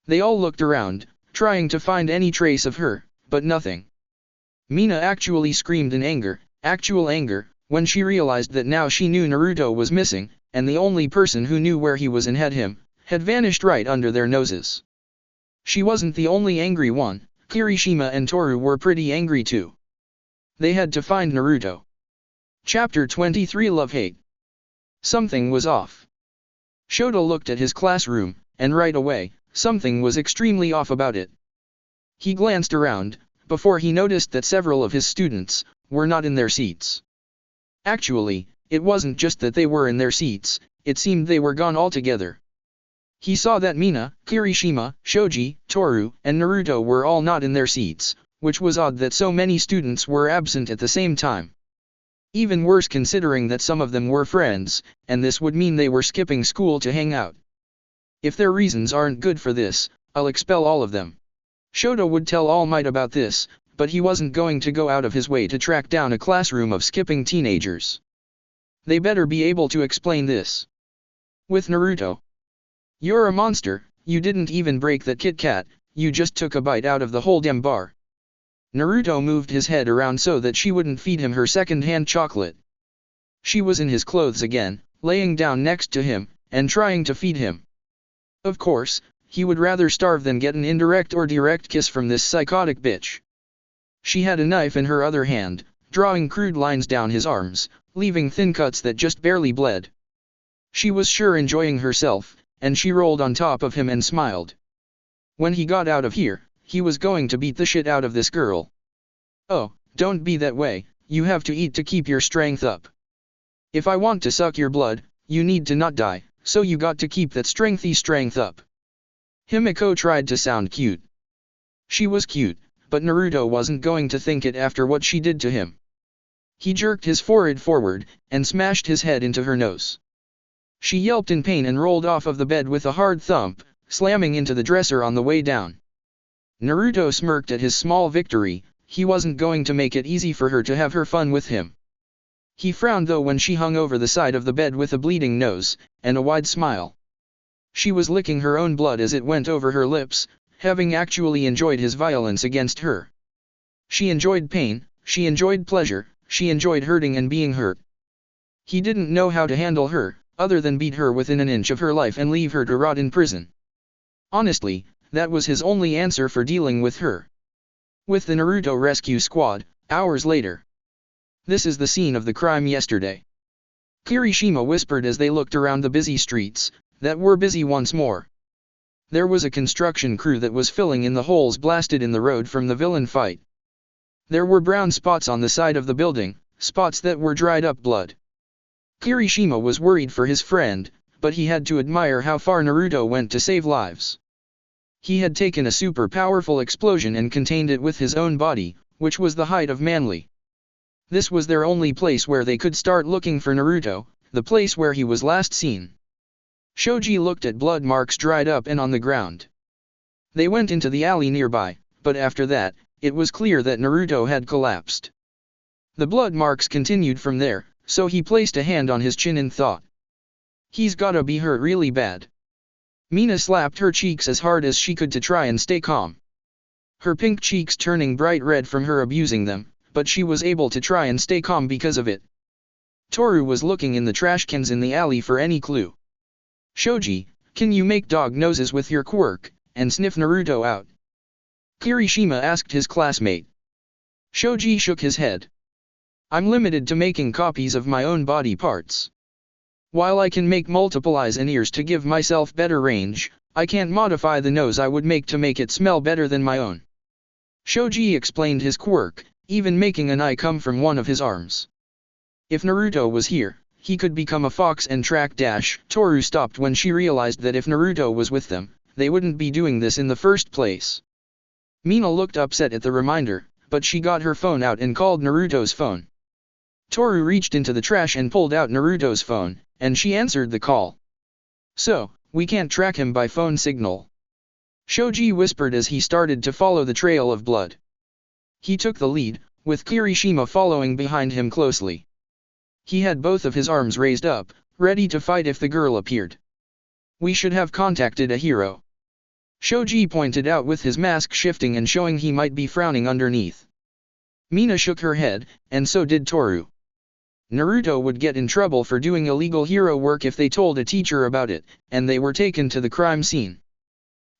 They all looked around, trying to find any trace of her, but nothing. Mina actually screamed in anger, actual anger, when she realized that now she knew Naruto was missing, and the only person who knew where he was and had vanished right under their noses. She wasn't the only angry one. Kirishima and Toru were pretty angry too. They had to find Naruto. Chapter 23 Love-Hate. Something was off. Shoto looked at his classroom, and right away, something was extremely off about it. He glanced around, before he noticed that several of his students were not in their seats. Actually, it wasn't just that they were in their seats, it seemed they were gone altogether. He saw that Mina, Kirishima, Shoji, Toru, and Naruto were all not in their seats, which was odd that so many students were absent at the same time. Even worse considering that some of them were friends, and this would mean they were skipping school to hang out. "If their reasons aren't good for this, I'll expel all of them." Shoto would tell All Might about this, but he wasn't going to go out of his way to track down a classroom of skipping teenagers. They better be able to explain this. With Naruto. "You're a monster, you didn't even break that Kit Kat, you just took a bite out of the whole damn bar." Naruto moved his head around so that she wouldn't feed him her second-hand chocolate. She was in his clothes again, laying down next to him, and trying to feed him. Of course, he would rather starve than get an indirect or direct kiss from this psychotic bitch. She had a knife in her other hand, drawing crude lines down his arms, leaving thin cuts that just barely bled. She was sure enjoying herself, and she rolled on top of him and smiled. When he got out of here, he was going to beat the shit out of this girl. "Oh, don't be that way, you have to eat to keep your strength up. If I want to suck your blood, you need to not die, so you got to keep that strength up." Himiko tried to sound cute. She was cute, but Naruto wasn't going to think it after what she did to him. He jerked his forehead forward, and smashed his head into her nose. She yelped in pain and rolled off of the bed with a hard thump, slamming into the dresser on the way down. Naruto smirked at his small victory. He wasn't going to make it easy for her to have her fun with him. He frowned though when she hung over the side of the bed with a bleeding nose, and a wide smile. She was licking her own blood as it went over her lips, having actually enjoyed his violence against her. She enjoyed pain, she enjoyed pleasure, she enjoyed hurting and being hurt. He didn't know how to handle her, other than beat her within an inch of her life and leave her to rot in prison. Honestly, that was his only answer for dealing with her. With the Naruto rescue squad, hours later. "This is the scene of the crime yesterday," Kirishima whispered as they looked around the busy streets, that were busy once more. There was a construction crew that was filling in the holes blasted in the road from the villain fight. There were brown spots on the side of the building, spots that were dried up blood. Kirishima was worried for his friend, but he had to admire how far Naruto went to save lives. He had taken a super powerful explosion and contained it with his own body, which was the height of manly. This was their only place where they could start looking for Naruto, the place where he was last seen. Shoji looked at blood marks dried up and on the ground. They went into the alley nearby, but after that, it was clear that Naruto had collapsed. The blood marks continued from there, so he placed a hand on his chin in thought. He's gotta be hurt really bad. Mina slapped her cheeks as hard as she could to try and stay calm. Her pink cheeks turning bright red from her abusing them, but she was able to try and stay calm because of it. Toru was looking in the trash cans in the alley for any clue. Shoji, can you make dog noses with your quirk, and sniff Naruto out? Kirishima asked his classmate. Shoji shook his head. I'm limited to making copies of my own body parts. While I can make multiple eyes and ears to give myself better range, I can't modify the nose I would make to make it smell better than my own. Shoji explained his quirk, even making an eye come from one of his arms. If Naruto was here, he could become a fox and track dash. Toru stopped when she realized that if Naruto was with them, they wouldn't be doing this in the first place. Mina looked upset at the reminder, but she got her phone out and called Naruto's phone. Toru reached into the trash and pulled out Naruto's phone, and she answered the call. So, we can't track him by phone signal. Shoji whispered as he started to follow the trail of blood. He took the lead, with Kirishima following behind him closely. He had both of his arms raised up, ready to fight if the girl appeared. We should have contacted a hero. Shoji pointed out with his mask shifting and showing he might be frowning underneath. Mina shook her head, and so did Toru. Naruto would get in trouble for doing illegal hero work if they told a teacher about it, and they were taken to the crime scene.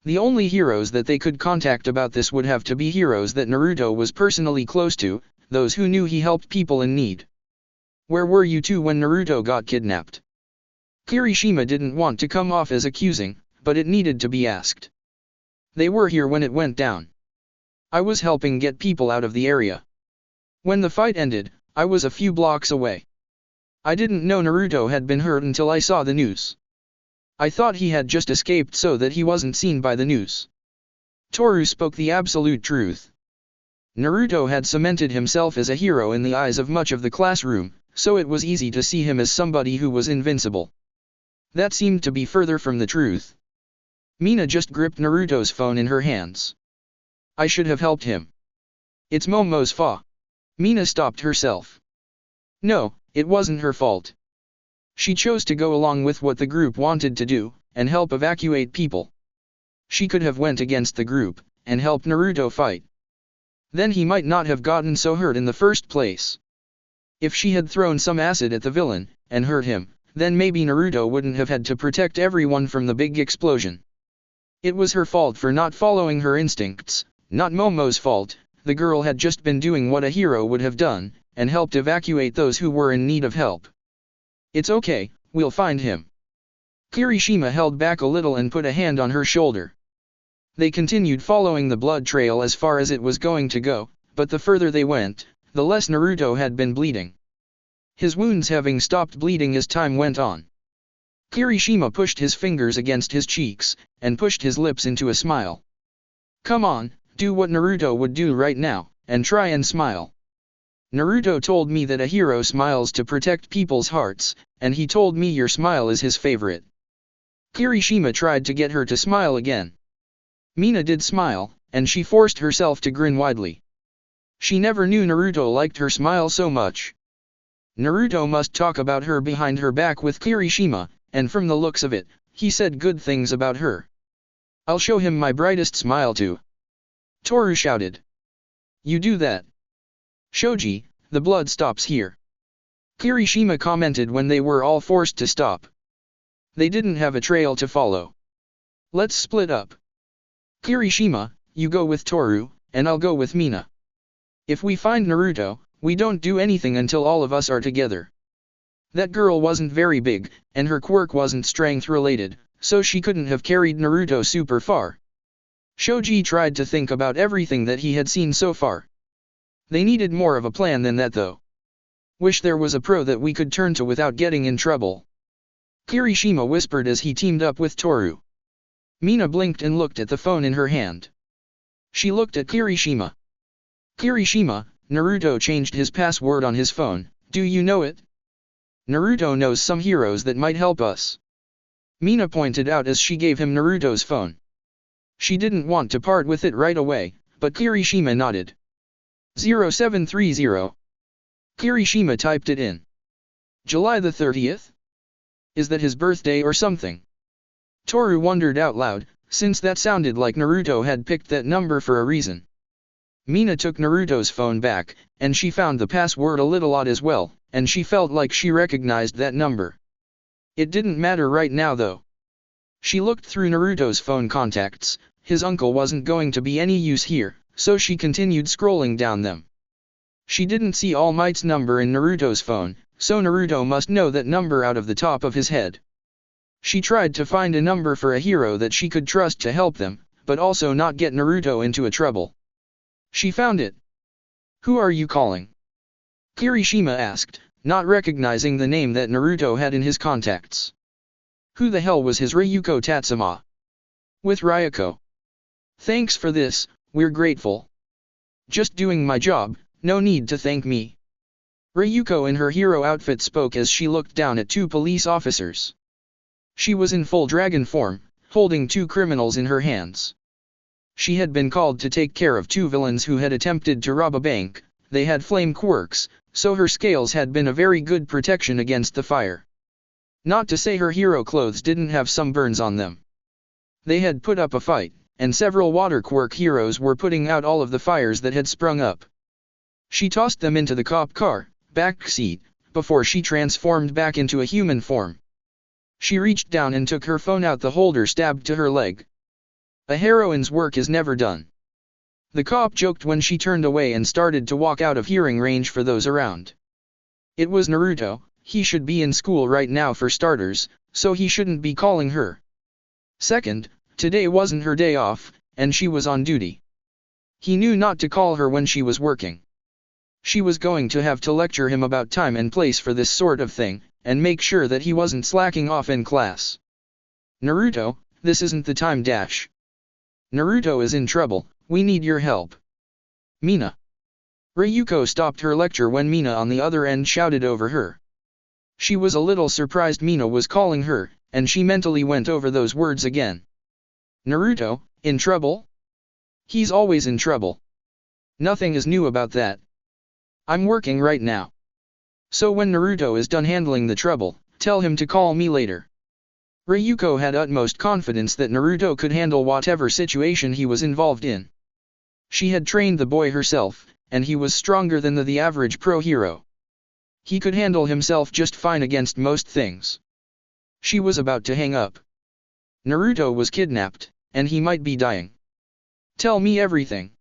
The only heroes that they could contact about this would have to be heroes that Naruto was personally close to, those who knew he helped people in need. Where were you two when Naruto got kidnapped? Kirishima didn't want to come off as accusing, but it needed to be asked. They were here when it went down. I was helping get people out of the area. When the fight ended, I was a few blocks away. I didn't know Naruto had been hurt until I saw the news. I thought he had just escaped so that he wasn't seen by the news. Toru spoke the absolute truth. Naruto had cemented himself as a hero in the eyes of much of the classroom, so it was easy to see him as somebody who was invincible. That seemed to be further from the truth. Mina just gripped Naruto's phone in her hands. I should have helped him. It's Momo's fault. Mina stopped herself. No, it wasn't her fault. She chose to go along with what the group wanted to do, and help evacuate people. She could have went against the group, and helped Naruto fight. Then he might not have gotten so hurt in the first place. If she had thrown some acid at the villain, and hurt him, then maybe Naruto wouldn't have had to protect everyone from the big explosion. It was her fault for not following her instincts, not Momo's fault. The girl had just been doing what a hero would have done, and helped evacuate those who were in need of help. It's okay, we'll find him. Kirishima held back a little and put a hand on her shoulder. They continued following the blood trail as far as it was going to go, but the further they went, the less Naruto had been bleeding. His wounds having stopped bleeding as time went on. Kirishima pushed his fingers against his cheeks, and pushed his lips into a smile. Come on, do what Naruto would do right now, and try and smile. Naruto told me that a hero smiles to protect people's hearts, and he told me your smile is his favorite. Kirishima tried to get her to smile again. Mina did smile, and she forced herself to grin widely. She never knew Naruto liked her smile so much. Naruto must talk about her behind her back with Kirishima, and from the looks of it, he said good things about her. I'll show him my brightest smile too. Toru shouted. You do that. Shoji, the blood stops here. Kirishima commented when they were all forced to stop. They didn't have a trail to follow. Let's split up. Kirishima, you go with Toru, and I'll go with Mina. If we find Naruto, we don't do anything until all of us are together. That girl wasn't very big, and her quirk wasn't strength related, so she couldn't have carried Naruto super far. Shoji tried to think about everything that he had seen so far. They needed more of a plan than that though. Wish there was a pro that we could turn to without getting in trouble. Kirishima whispered as he teamed up with Toru. Mina blinked and looked at the phone in her hand. She looked at Kirishima. Kirishima, Naruto changed his password on his phone, do you know it? Naruto knows some heroes that might help us. Mina pointed out as she gave him Naruto's phone. She didn't want to part with it right away, but Kirishima nodded. 0730. Kirishima typed it in. July the 30th? Is that his birthday or something? Toru wondered out loud, since that sounded like Naruto had picked that number for a reason. Mina took Naruto's phone back, and she found the password a little odd as well, and she felt like she recognized that number. It didn't matter right now though. She looked through Naruto's phone contacts. His uncle wasn't going to be any use here, so she continued scrolling down them. She didn't see All Might's number in Naruto's phone, so Naruto must know that number out of the top of his head. She tried to find a number for a hero that she could trust to help them, but also not get Naruto into a trouble. She found it. "Who are you calling?" Kirishima asked, not recognizing the name that Naruto had in his contacts. Who the hell was his Ryuko Tatsuma? With Ryuko. "Thanks for this, we're grateful. Just doing my job, no need to thank me." Ryuko in her hero outfit spoke as she looked down at two police officers. She was in full dragon form, holding two criminals in her hands. She had been called to take care of two villains who had attempted to rob a bank. They had flame quirks, so her scales had been a very good protection against the fire. Not to say her hero clothes didn't have some burns on them. They had put up a fight, and several water quirk heroes were putting out all of the fires that had sprung up. She tossed them into the cop car, back seat, before she transformed back into a human form. She reached down and took her phone out the holder stabbed to her leg. A heroine's work is never done. The cop joked when she turned away and started to walk out of hearing range for those around. It was Naruto. He should be in school right now for starters, so he shouldn't be calling her. Second, today wasn't her day off, and she was on duty. He knew not to call her when she was working. She was going to have to lecture him about time and place for this sort of thing, and make sure that he wasn't slacking off in class. "Naruto, this isn't the time dash. Naruto is in trouble, we need your help." "Mina." Ryuko stopped her lecture when Mina on the other end shouted over her. She was a little surprised Mina was calling her, and she mentally went over those words again. "Naruto, in trouble? He's always in trouble. Nothing is new about that. I'm working right now. So when Naruto is done handling the trouble, tell him to call me later." Ryuko had utmost confidence that Naruto could handle whatever situation he was involved in. She had trained the boy herself, and he was stronger than the average pro hero. He could handle himself just fine against most things. She was about to hang up. Naruto was kidnapped, and he might be dying. "Tell me everything."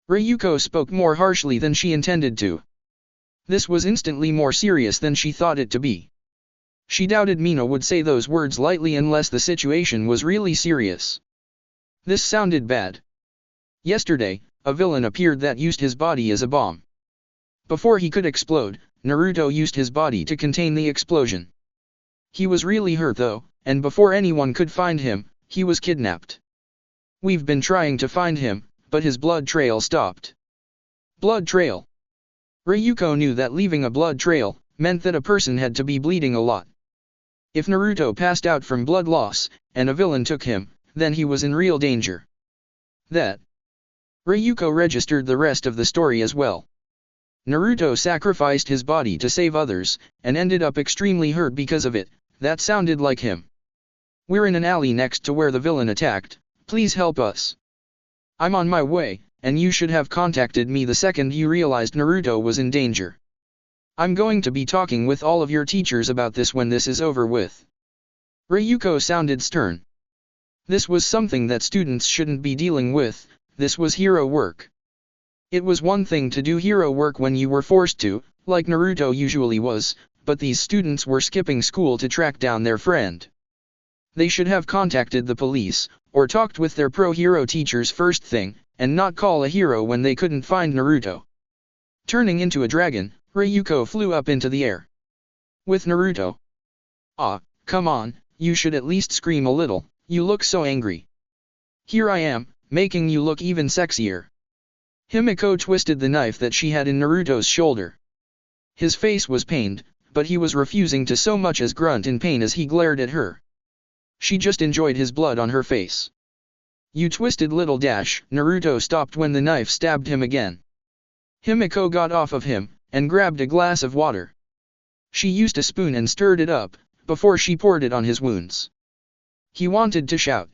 Ryuko spoke more harshly than she intended to. This was instantly more serious than she thought it to be. She doubted Mina would say those words lightly unless the situation was really serious. This sounded bad. Yesterday, a villain appeared that used his body as a bomb. Before he could explode, Naruto used his body to contain the explosion. He was really hurt though, and before anyone could find him, he was kidnapped. We've been trying to find him, but his blood trail stopped. Blood trail. Ryuko knew that leaving a blood trail meant that a person had to be bleeding a lot. If Naruto passed out from blood loss, and a villain took him, then he was in real danger. That. Ryuko registered the rest of the story as well. Naruto sacrificed his body to save others, and ended up extremely hurt because of it. That sounded like him. "We're in an alley next to where the villain attacked, please help us." "I'm on my way, and you should have contacted me the second you realized Naruto was in danger. I'm going to be talking with all of your teachers about this when this is over with." Ryuko sounded stern. This was something that students shouldn't be dealing with. This was hero work. It was one thing to do hero work when you were forced to, like Naruto usually was, but these students were skipping school to track down their friend. They should have contacted the police, or talked with their pro-hero teachers first thing, and not call a hero when they couldn't find Naruto. Turning into a dragon, Ryuko flew up into the air. With Naruto. "Ah, come on, you should at least scream a little, you look so angry. Here I am, making you look even sexier." Himiko twisted the knife that she had in Naruto's shoulder. His face was pained, but he was refusing to so much as grunt in pain as he glared at her. She just enjoyed his blood on her face. "You twisted little dash." Naruto stopped when the knife stabbed him again. Himiko got off of him, and grabbed a glass of water. She used a spoon and stirred it up, before she poured it on his wounds. He wanted to shout.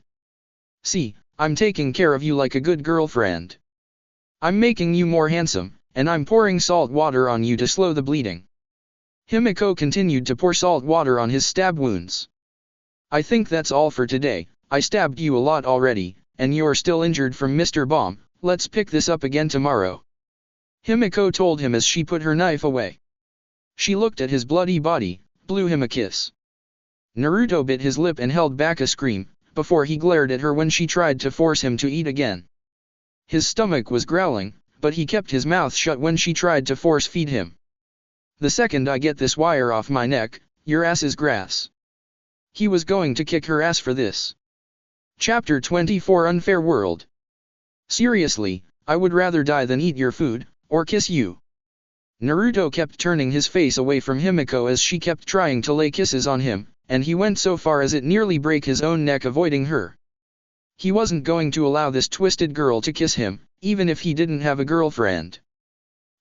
"See, I'm taking care of you like a good girlfriend. I'm making you more handsome, and I'm pouring salt water on you to slow the bleeding." Himiko continued to pour salt water on his stab wounds. "I think that's all for today. I stabbed you a lot already, and you're still injured from Mr. Bomb. Let's pick this up again tomorrow," Himiko told him as she put her knife away. She looked at his bloody body, blew him a kiss. Naruto bit his lip and held back a scream, before he glared at her when she tried to force him to eat again. His stomach was growling, but he kept his mouth shut when she tried to force feed him. "The second I get this wire off my neck, your ass is grass." He was going to kick her ass for this. Chapter 24 Unfair World. "Seriously, I would rather die than eat your food, or kiss you." Naruto kept turning his face away from Himiko as she kept trying to lay kisses on him, and he went so far as it nearly break his own neck avoiding her. He wasn't going to allow this twisted girl to kiss him, even if he didn't have a girlfriend.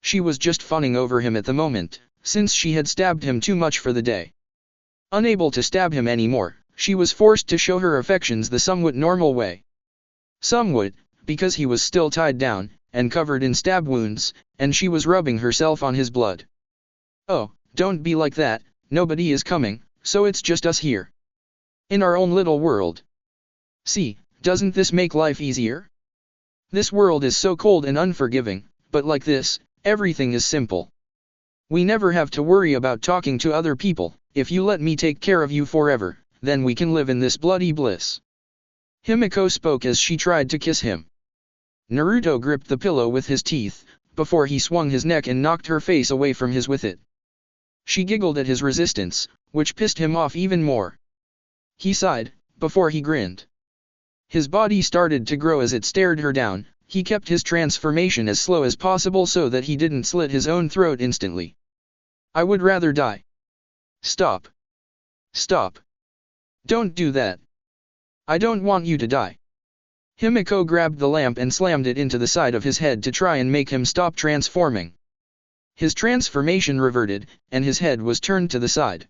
She was just funning over him at the moment, since she had stabbed him too much for the day. Unable to stab him anymore, she was forced to show her affections the somewhat normal way. Somewhat, because he was still tied down, and covered in stab wounds, and she was rubbing herself on his blood. "Oh, don't be like that, nobody is coming, so it's just us here. In our own little world. See, doesn't this make life easier? This world is so cold and unforgiving, but like this, everything is simple. We never have to worry about talking to other people. If you let me take care of you forever, then we can live in this bloody bliss." Himiko spoke as she tried to kiss him. Naruto gripped the pillow with his teeth, before he swung his neck and knocked her face away from his with it. She giggled at his resistance, which pissed him off even more. He sighed, before he grinned. His body started to grow as it stared her down. He kept his transformation as slow as possible so that he didn't slit his own throat instantly. "I would rather die." "Stop. Stop. Don't do that. I don't want you to die." Himiko grabbed the lamp and slammed it into the side of his head to try and make him stop transforming. His transformation reverted, and his head was turned to the side.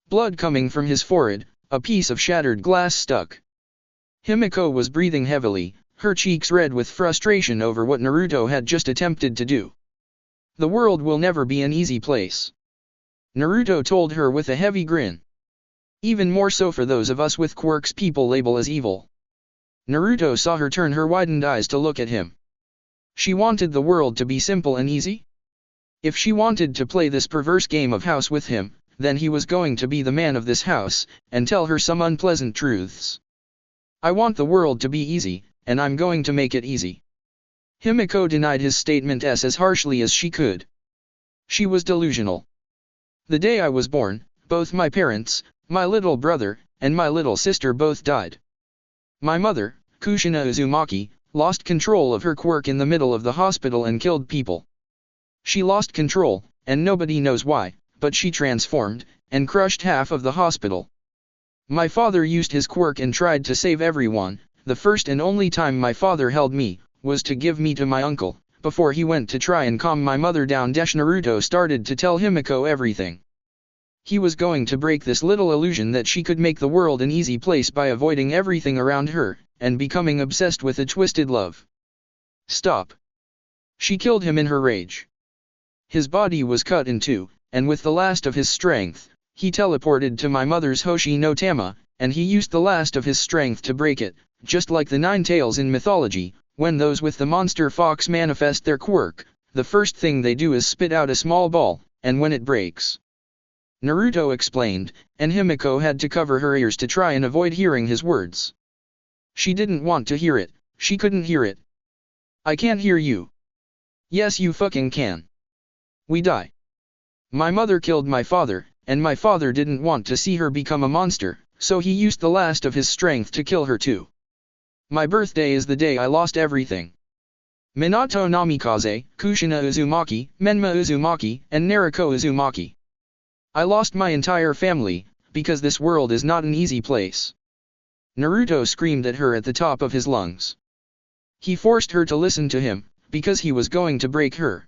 Blood coming from his forehead, a piece of shattered glass stuck. Himiko was breathing heavily, her cheeks red with frustration over what Naruto had just attempted to do. "The world will never be an easy place," Naruto told her with a heavy grin. "Even more so for those of us with Quirk's people label as evil." Naruto saw her turn her widened eyes to look at him. She wanted the world to be simple and easy? If she wanted to play this perverse game of house with him, then he was going to be the man of this house, and tell her some unpleasant truths. "I want the world to be easy, and I'm going to make it easy." Himiko denied his statement as harshly as she could. She was delusional. "The day I was born, both my parents, my little brother, and my little sister both died. My mother, Kushina Uzumaki, lost control of her quirk in the middle of the hospital and killed people. She lost control, and nobody knows why, but she transformed, and crushed half of the hospital. My father used his quirk and tried to save everyone. The first and only time my father held me, was to give me to my uncle, before he went to try and calm my mother down." Naruto started to tell Himiko everything. He was going to break this little illusion that she could make the world an easy place by avoiding everything around her, and becoming obsessed with a twisted love. "Stop." She killed him in her rage. His body was cut in two, and with the last of his strength, he teleported to my mother's Hoshi no Tama, and he used the last of his strength to break it, just like the Nine Tails in mythology. When those with the monster fox manifest their quirk, the first thing they do is spit out a small ball, and when it breaks. Naruto explained, and Himiko had to cover her ears to try and avoid hearing his words. She didn't want to hear it, she couldn't hear it. "I can't hear you." "Yes you fucking can. We die. My mother killed my father, and my father didn't want to see her become a monster, so he used the last of his strength to kill her too. My birthday is the day I lost everything. Minato Namikaze, Kushina Uzumaki, Menma Uzumaki, and Naruto Uzumaki. I lost my entire family, because this world is not an easy place." Naruto screamed at her at the top of his lungs. He forced her to listen to him, because he was going to break her.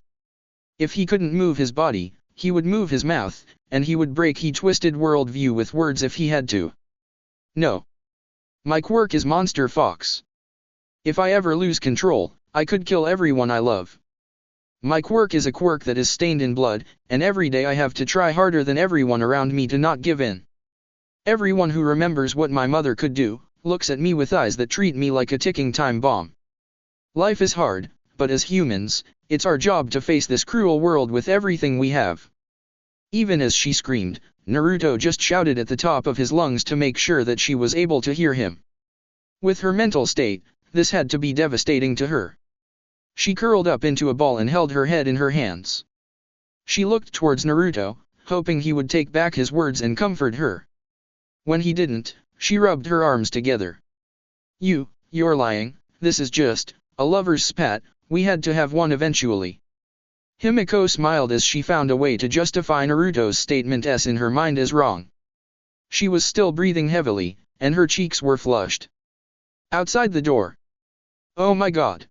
If he couldn't move his body, he would move his mouth, and he would break his twisted worldview with words if he had to. No. My quirk is Monster Fox. If I ever lose control, I could kill everyone I love. My quirk is a quirk that is stained in blood, and every day I have to try harder than everyone around me to not give in. Everyone who remembers what my mother could do, looks at me with eyes that treat me like a ticking time bomb. Life is hard, but as humans, it's our job to face this cruel world with everything we have. Even as she screamed, Naruto just shouted at the top of his lungs to make sure that she was able to hear him. With her mental state, this had to be devastating to her. She curled up into a ball and held her head in her hands. She looked towards Naruto, hoping he would take back his words and comfort her. When he didn't, she rubbed her arms together. You're lying, this is just a lover's spat, we had to have one eventually. Himiko smiled as she found a way to justify Naruto's statement in her mind as wrong. She was still breathing heavily, and her cheeks were flushed. Outside the door. Oh my god.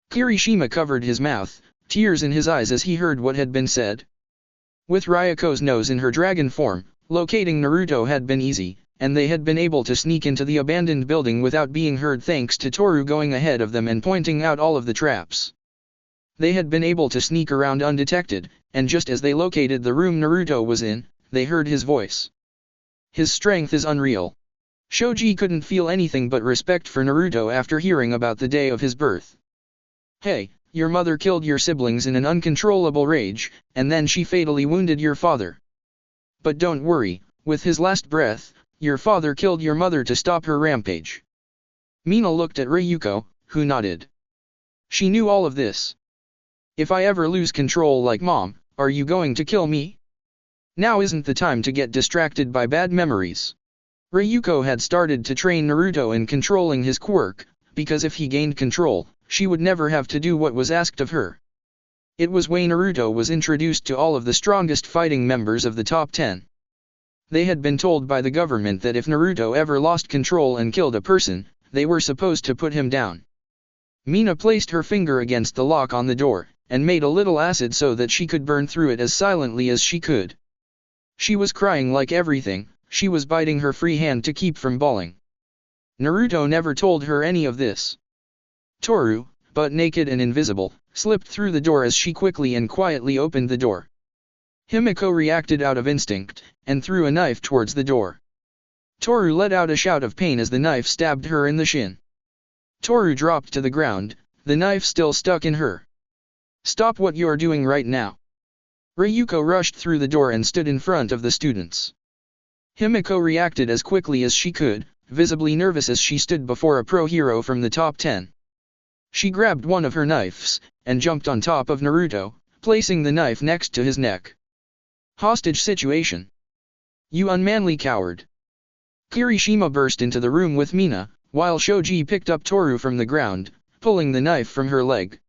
Kirishima covered his mouth, tears in his eyes as he heard what had been said. With Ryako's nose in her dragon form, locating Naruto had been easy, and they had been able to sneak into the abandoned building without being heard thanks to Toru going ahead of them and pointing out all of the traps. They had been able to sneak around undetected, and just as they located the room Naruto was in, they heard his voice. His strength is unreal. Shoji couldn't feel anything but respect for Naruto after hearing about the day of his birth. Hey, your mother killed your siblings in an uncontrollable rage, and then she fatally wounded your father. But don't worry, with his last breath, your father killed your mother to stop her rampage. Mina looked at Ryuko, who nodded. She knew all of this. If I ever lose control like Mom, are you going to kill me? Now isn't the time to get distracted by bad memories. Ryuko had started to train Naruto in controlling his quirk, because if he gained control, she would never have to do what was asked of her. It was when Naruto was introduced to all of the strongest fighting members of the top 10. They had been told by the government that if Naruto ever lost control and killed a person, they were supposed to put him down. Mina placed her finger against the lock on the door, and made a little acid so that she could burn through it as silently as she could. She was crying like everything, she was biting her free hand to keep from bawling. Naruto never told her any of this. Toru, butt naked and invisible, slipped through the door as she quickly and quietly opened the door. Himiko reacted out of instinct, and threw a knife towards the door. Toru let out a shout of pain as the knife stabbed her in the shin. Toru dropped to the ground, the knife still stuck in her. Stop what you're doing right now. Ryuko rushed through the door and stood in front of the students. Himiko reacted as quickly as she could, visibly nervous as she stood before a pro hero from the top 10. She grabbed one of her knives, and jumped on top of Naruto, placing the knife next to his neck. Hostage situation. You unmanly coward. Kirishima burst into the room with Mina, while Shoji picked up Toru from the ground, pulling the knife from her leg.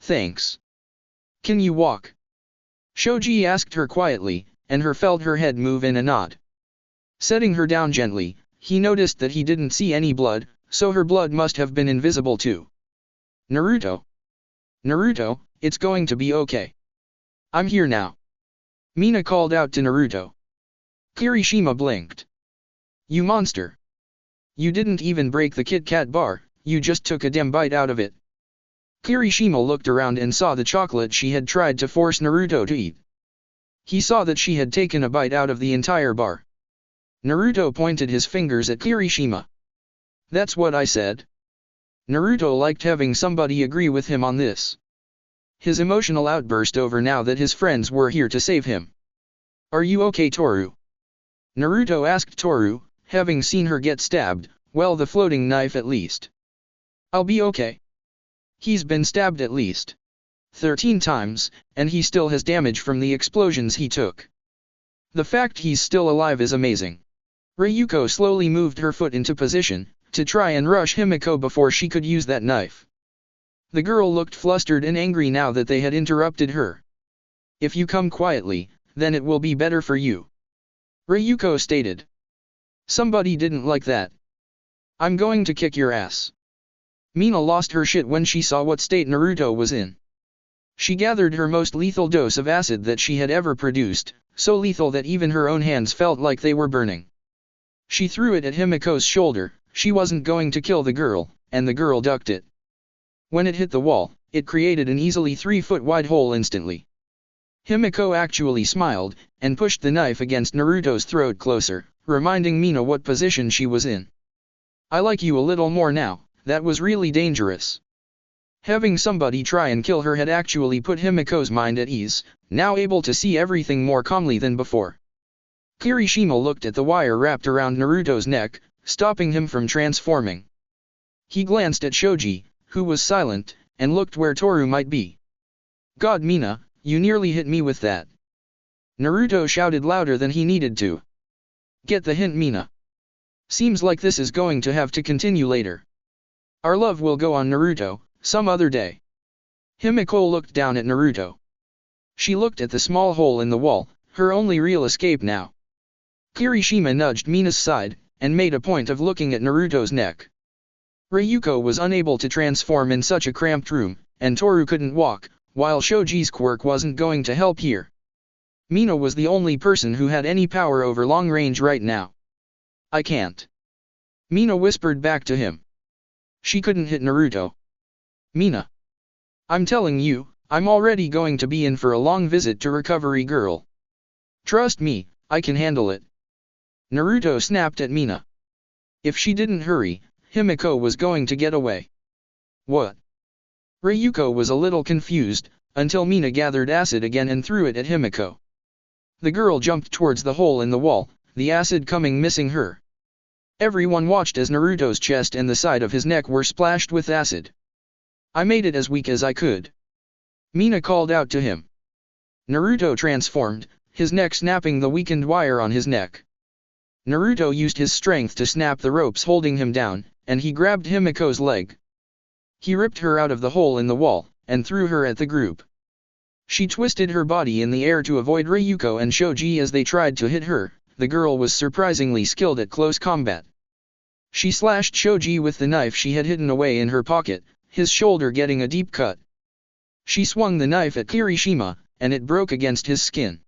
Thanks. Can you walk? Shoji asked her quietly, and her felt her head move in a nod. Setting her down gently, he noticed that he didn't see any blood, so her blood must have been invisible too. Naruto. Naruto, it's going to be okay. I'm here now. Mina called out to Naruto. Kirishima blinked. You monster. You didn't even break the Kit Kat bar, you just took a damn bite out of it. Kirishima looked around and saw the chocolate she had tried to force Naruto to eat. He saw that she had taken a bite out of the entire bar. Naruto pointed his fingers at Kirishima. That's what I said. Naruto liked having somebody agree with him on this. His emotional outburst over now that his friends were here to save him. Are you okay, Toru? Naruto asked Toru, having seen her get stabbed, well, the floating knife at least. I'll be okay. He's been stabbed at least 13 times, and he still has damage from the explosions he took. The fact he's still alive is amazing. Ryuko slowly moved her foot into position, to try and rush Himiko before she could use that knife. The girl looked flustered and angry now that they had interrupted her. If you come quietly, then it will be better for you. Ryuko stated. Somebody didn't like that. I'm going to kick your ass. Mina lost her shit when she saw what state Naruto was in. She gathered her most lethal dose of acid that she had ever produced, so lethal that even her own hands felt like they were burning. She threw it at Himiko's shoulder. She wasn't going to kill the girl, and the girl ducked it. When it hit the wall, it created an easily 3-foot wide hole instantly. Himiko actually smiled, and pushed the knife against Naruto's throat closer, reminding Mina what position she was in. I like you a little more now, that was really dangerous. Having somebody try and kill her had actually put Himiko's mind at ease, now able to see everything more calmly than before. Kirishima looked at the wire wrapped around Naruto's neck, stopping him from transforming. He glanced at Shoji, who was silent, and looked where Toru might be. God, Mina, you nearly hit me with that. Naruto shouted louder than he needed to. Get the hint, Mina. Seems like this is going to have to continue later. Our love will go on, Naruto, some other day. Himiko looked down at Naruto. She looked at the small hole in the wall, her only real escape now. Kirishima nudged Mina's side, and made a point of looking at Naruto's neck. Ryuko was unable to transform in such a cramped room, and Toru couldn't walk, while Shoji's quirk wasn't going to help here. Mina was the only person who had any power over long range right now. I can't. Mina whispered back to him. She couldn't hit Naruto. Mina. I'm telling you, I'm already going to be in for a long visit to Recovery Girl. Trust me, I can handle it. Naruto snapped at Mina. If she didn't hurry, Himiko was going to get away. What? Ryuko was a little confused, until Mina gathered acid again and threw it at Himiko. The girl jumped towards the hole in the wall, the acid coming missing her. Everyone watched as Naruto's chest and the side of his neck were splashed with acid. I made it as weak as I could. Mina called out to him. Naruto transformed, his neck snapping the weakened wire on his neck. Naruto used his strength to snap the ropes holding him down, and he grabbed Himiko's leg. He ripped her out of the hole in the wall, and threw her at the group. She twisted her body in the air to avoid Ryuko and Shoji as they tried to hit her. The girl was surprisingly skilled at close combat. She slashed Shoji with the knife she had hidden away in her pocket, his shoulder getting a deep cut. She swung the knife at Kirishima, and it broke against his skin.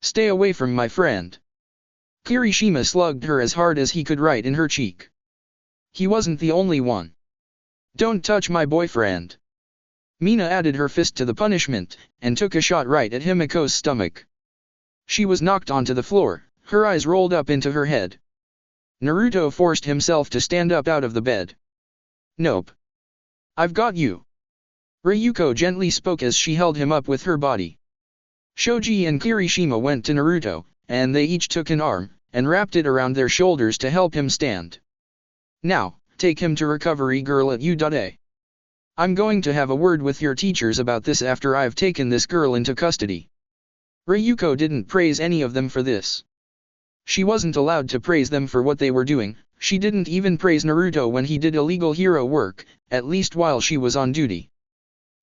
Stay away from my friend. Kirishima slugged her as hard as he could right in her cheek. He wasn't the only one. Don't touch my boyfriend. Mina added her fist to the punishment, and took a shot right at Himiko's stomach. She was knocked onto the floor, her eyes rolled up into her head. Naruto forced himself to stand up out of the bed. Nope. I've got you. Ryuko gently spoke as she held him up with her body. Shoji and Kirishima went to Naruto, and they each took an arm, and wrapped it around their shoulders to help him stand. Now, take him to Recovery Girl at U.A. I'm going to have a word with your teachers about this after I've taken this girl into custody. Ryuko didn't praise any of them for this. She wasn't allowed to praise them for what they were doing. She didn't even praise Naruto when he did illegal hero work, at least while she was on duty.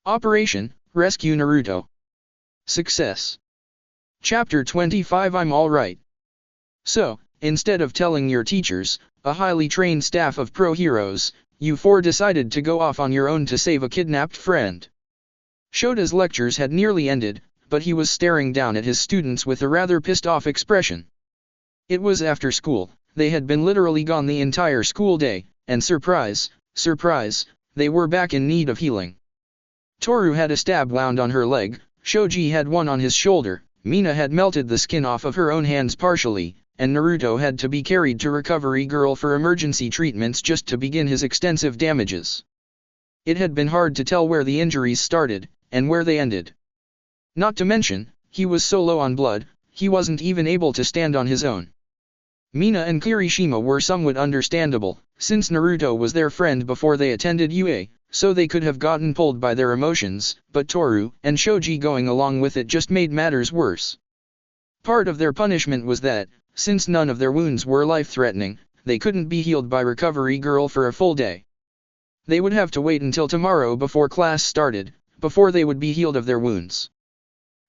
Operation Rescue Naruto. Success. Chapter 25. I'm alright. So, instead of telling your teachers, a highly trained staff of pro heroes, you four decided to go off on your own to save a kidnapped friend. Shota's lectures had nearly ended, but he was staring down at his students with a rather pissed off expression. It was after school, they had been literally gone the entire school day, and surprise, surprise, they were back in need of healing. Toru had a stab wound on her leg, Shoji had one on his shoulder, Mina had melted the skin off of her own hands partially, and Naruto had to be carried to Recovery Girl for emergency treatments just to begin his extensive damages. It had been hard to tell where the injuries started, and where they ended. Not to mention, he was so low on blood, he wasn't even able to stand on his own. Mina and Kirishima were somewhat understandable, since Naruto was their friend before they attended UA, so they could have gotten pulled by their emotions, but Toru and Shoji going along with it just made matters worse. Part of their punishment was that, since none of their wounds were life-threatening, they couldn't be healed by Recovery Girl for a full day. They would have to wait until tomorrow before class started, before they would be healed of their wounds.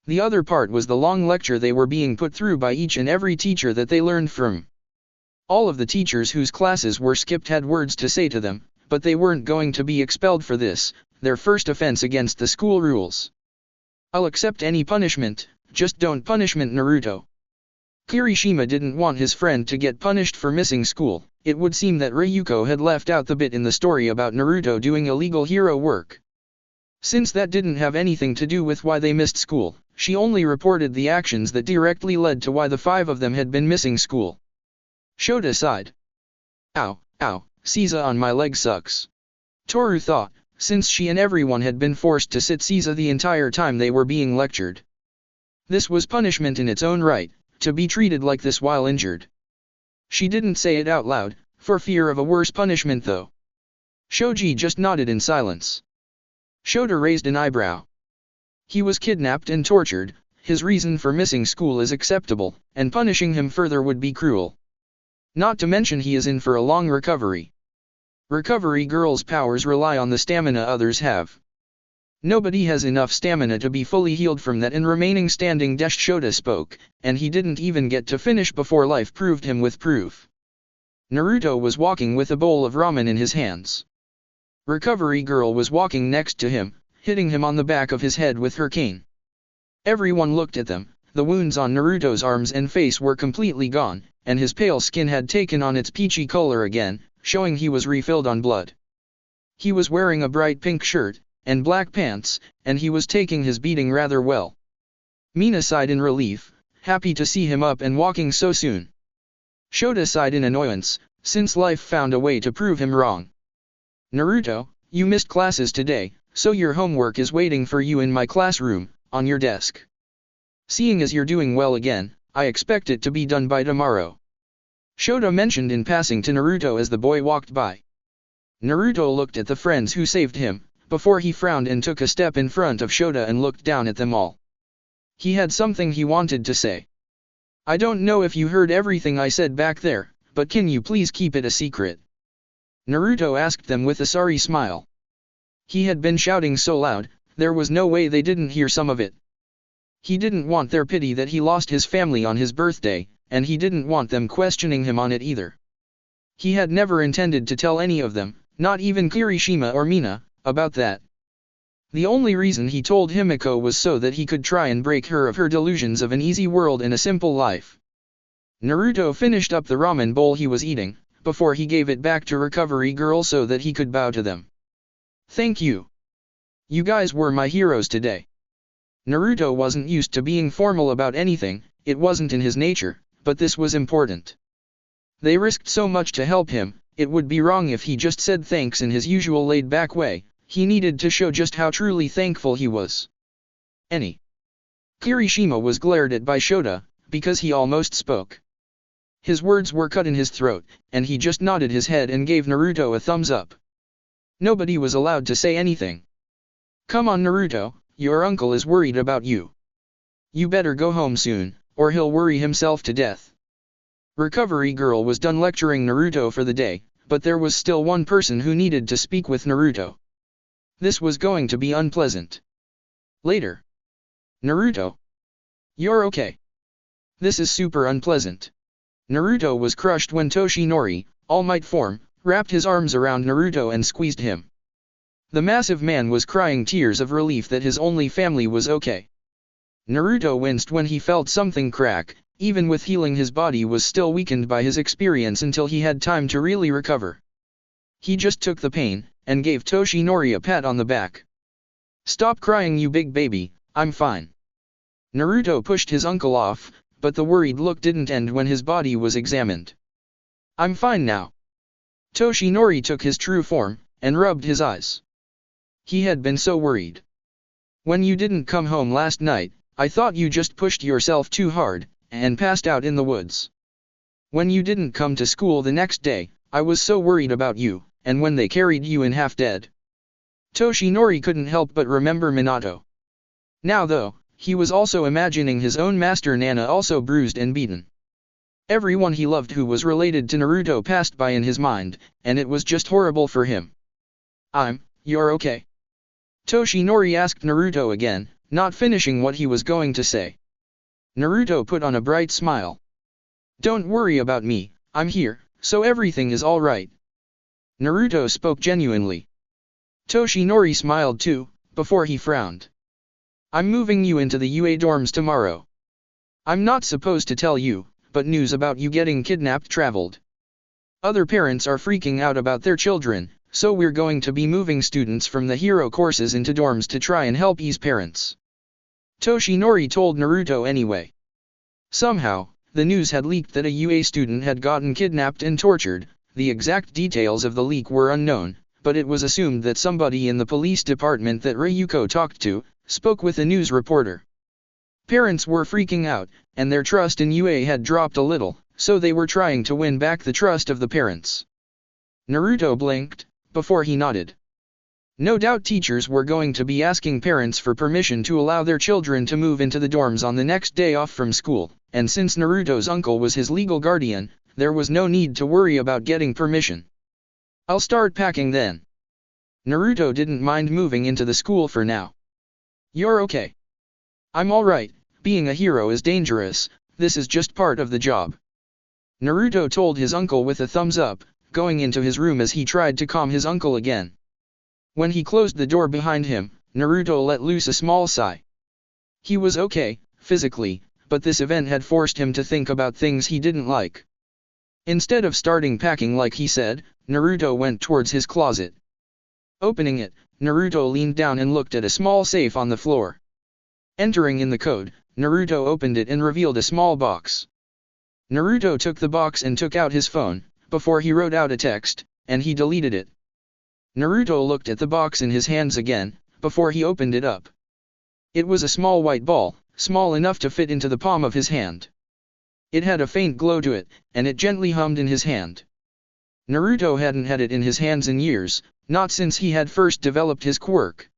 The other part was the long lecture they were being put through by each and every teacher that they learned from. All of the teachers whose classes were skipped had words to say to them, but they weren't going to be expelled for this, their first offense against the school rules. I'll accept any punishment, just don't punishment Naruto. Kirishima didn't want his friend to get punished for missing school. It would seem that Ryuko had left out the bit in the story about Naruto doing illegal hero work. Since that didn't have anything to do with why they missed school, she only reported the actions that directly led to why the 5 of them had been missing school. Shota sighed. Ow, ow, Caesar on my leg sucks. Toru thought, since she and everyone had been forced to sit Caesar the entire time they were being lectured. This was punishment in its own right, to be treated like this while injured. She didn't say it out loud, for fear of a worse punishment though. Shoji just nodded in silence. Shota raised an eyebrow. He was kidnapped and tortured, his reason for missing school is acceptable, and punishing him further would be cruel. Not to mention he is in for a long recovery. Recovery girls' powers rely on the stamina others have. Nobody has enough stamina to be fully healed from that and remaining standing. Shota spoke, and he didn't even get to finish before life proved him with proof. Naruto was walking with a bowl of ramen in his hands. Recovery girl was walking next to him, hitting him on the back of his head with her cane. Everyone looked at them. The wounds on Naruto's arms and face were completely gone, and his pale skin had taken on its peachy color again, showing he was refilled on blood. He was wearing a bright pink shirt and black pants, and he was taking his beating rather well. Mina sighed in relief, happy to see him up and walking so soon. Shota sighed in annoyance, since life found a way to prove him wrong. Naruto, you missed classes today, so your homework is waiting for you in my classroom, on your desk. Seeing as you're doing well again, I expect it to be done by tomorrow. Shota mentioned in passing to Naruto as the boy walked by. Naruto looked at the friends who saved him, before he frowned and took a step in front of Shota and looked down at them all. He had something he wanted to say. I don't know if you heard everything I said back there, but can you please keep it a secret? Naruto asked them with a sorry smile. He had been shouting so loud, there was no way they didn't hear some of it. He didn't want their pity that he lost his family on his birthday, and he didn't want them questioning him on it either. He had never intended to tell any of them, not even Kirishima or Mina, about that. The only reason he told Himiko was so that he could try and break her of her delusions of an easy world and a simple life. Naruto finished up the ramen bowl he was eating, before he gave it back to Recovery Girl so that he could bow to them. Thank you. You guys were my heroes today. Naruto wasn't used to being formal about anything, it wasn't in his nature, but this was important. They risked so much to help him, it would be wrong if he just said thanks in his usual laid-back way. He needed to show just how truly thankful he was. Kirishima was glared at by Shota, because he almost spoke. His words were cut in his throat, and he just nodded his head and gave Naruto a thumbs up. Nobody was allowed to say anything. Come on Naruto, your uncle is worried about you. You better go home soon, or he'll worry himself to death. Recovery Girl was done lecturing Naruto for the day, but there was still one person who needed to speak with Naruto. This was going to be unpleasant. Later. Naruto. You're okay. This is super unpleasant. Naruto was crushed when Toshinori, All Might form, wrapped his arms around Naruto and squeezed him. The massive man was crying tears of relief that his only family was okay. Naruto winced when he felt something crack, even with healing his body was still weakened by his experience until he had time to really recover. He just took the pain, and gave Toshinori a pat on the back. Stop crying you big baby, I'm fine. Naruto pushed his uncle off, but the worried look didn't end when his body was examined. I'm fine now. Toshinori took his true form, and rubbed his eyes. He had been so worried. When you didn't come home last night, I thought you just pushed yourself too hard, and passed out in the woods. When you didn't come to school the next day, I was so worried about you, and when they carried you in half dead. Toshinori couldn't help but remember Minato. Now though, he was also imagining his own master Nana also bruised and beaten. Everyone he loved who was related to Naruto passed by in his mind, and it was just horrible for him. You're okay? Toshinori asked Naruto again, not finishing what he was going to say. Naruto put on a bright smile. Don't worry about me, I'm here, so everything is all right. Naruto spoke genuinely. Toshinori smiled too, before he frowned. I'm moving you into the UA dorms tomorrow. I'm not supposed to tell you, but news about you getting kidnapped traveled. Other parents are freaking out about their children, so we're going to be moving students from the hero courses into dorms to try and help ease parents. Toshinori told Naruto anyway. Somehow, the news had leaked that a UA student had gotten kidnapped and tortured. The exact details of the leak were unknown, but it was assumed that somebody in the police department that Ryuko talked to, spoke with a news reporter. Parents were freaking out, and their trust in UA had dropped a little, so they were trying to win back the trust of the parents. Naruto blinked, before he nodded. No doubt teachers were going to be asking parents for permission to allow their children to move into the dorms on the next day off from school, and since Naruto's uncle was his legal guardian, there was no need to worry about getting permission. I'll start packing then. Naruto didn't mind moving into the school for now. You're okay. I'm alright, being a hero is dangerous, this is just part of the job. Naruto told his uncle with a thumbs up, going into his room as he tried to calm his uncle again. When he closed the door behind him, Naruto let loose a small sigh. He was okay, physically, but this event had forced him to think about things he didn't like. Instead of starting packing like he said, Naruto went towards his closet. Opening it, Naruto leaned down and looked at a small safe on the floor. Entering in the code, Naruto opened it and revealed a small box. Naruto took the box and took out his phone, before he wrote out a text, and he deleted it. Naruto looked at the box in his hands again, before he opened it up. It was a small white ball, small enough to fit into the palm of his hand. It had a faint glow to it, and it gently hummed in his hand. Naruto hadn't had it in his hands in years, not since he had first developed his quirk.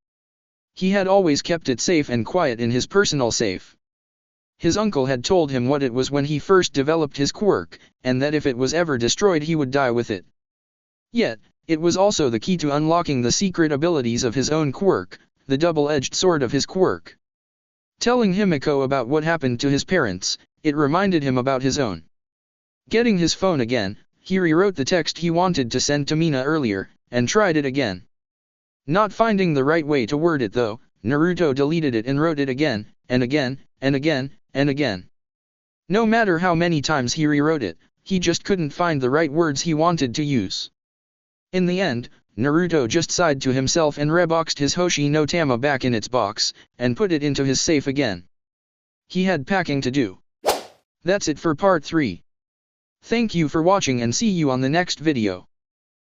He had always kept it safe and quiet in his personal safe. His uncle had told him what it was when he first developed his quirk, and that if it was ever destroyed he would die with it. Yet, it was also the key to unlocking the secret abilities of his own quirk, the double-edged sword of his quirk. Telling Himiko about what happened to his parents, it reminded him about his own. Getting his phone again, he rewrote the text he wanted to send to Mina earlier, and tried it again. Not finding the right way to word it though, Naruto deleted it and wrote it again, and again, and again, and again. No matter how many times he rewrote it, he just couldn't find the right words he wanted to use. In the end, Naruto just sighed to himself and reboxed his Hoshi no Tama back in its box, and put it into his safe again. He had packing to do. That's it for part 3. Thank you for watching and see you on the next video.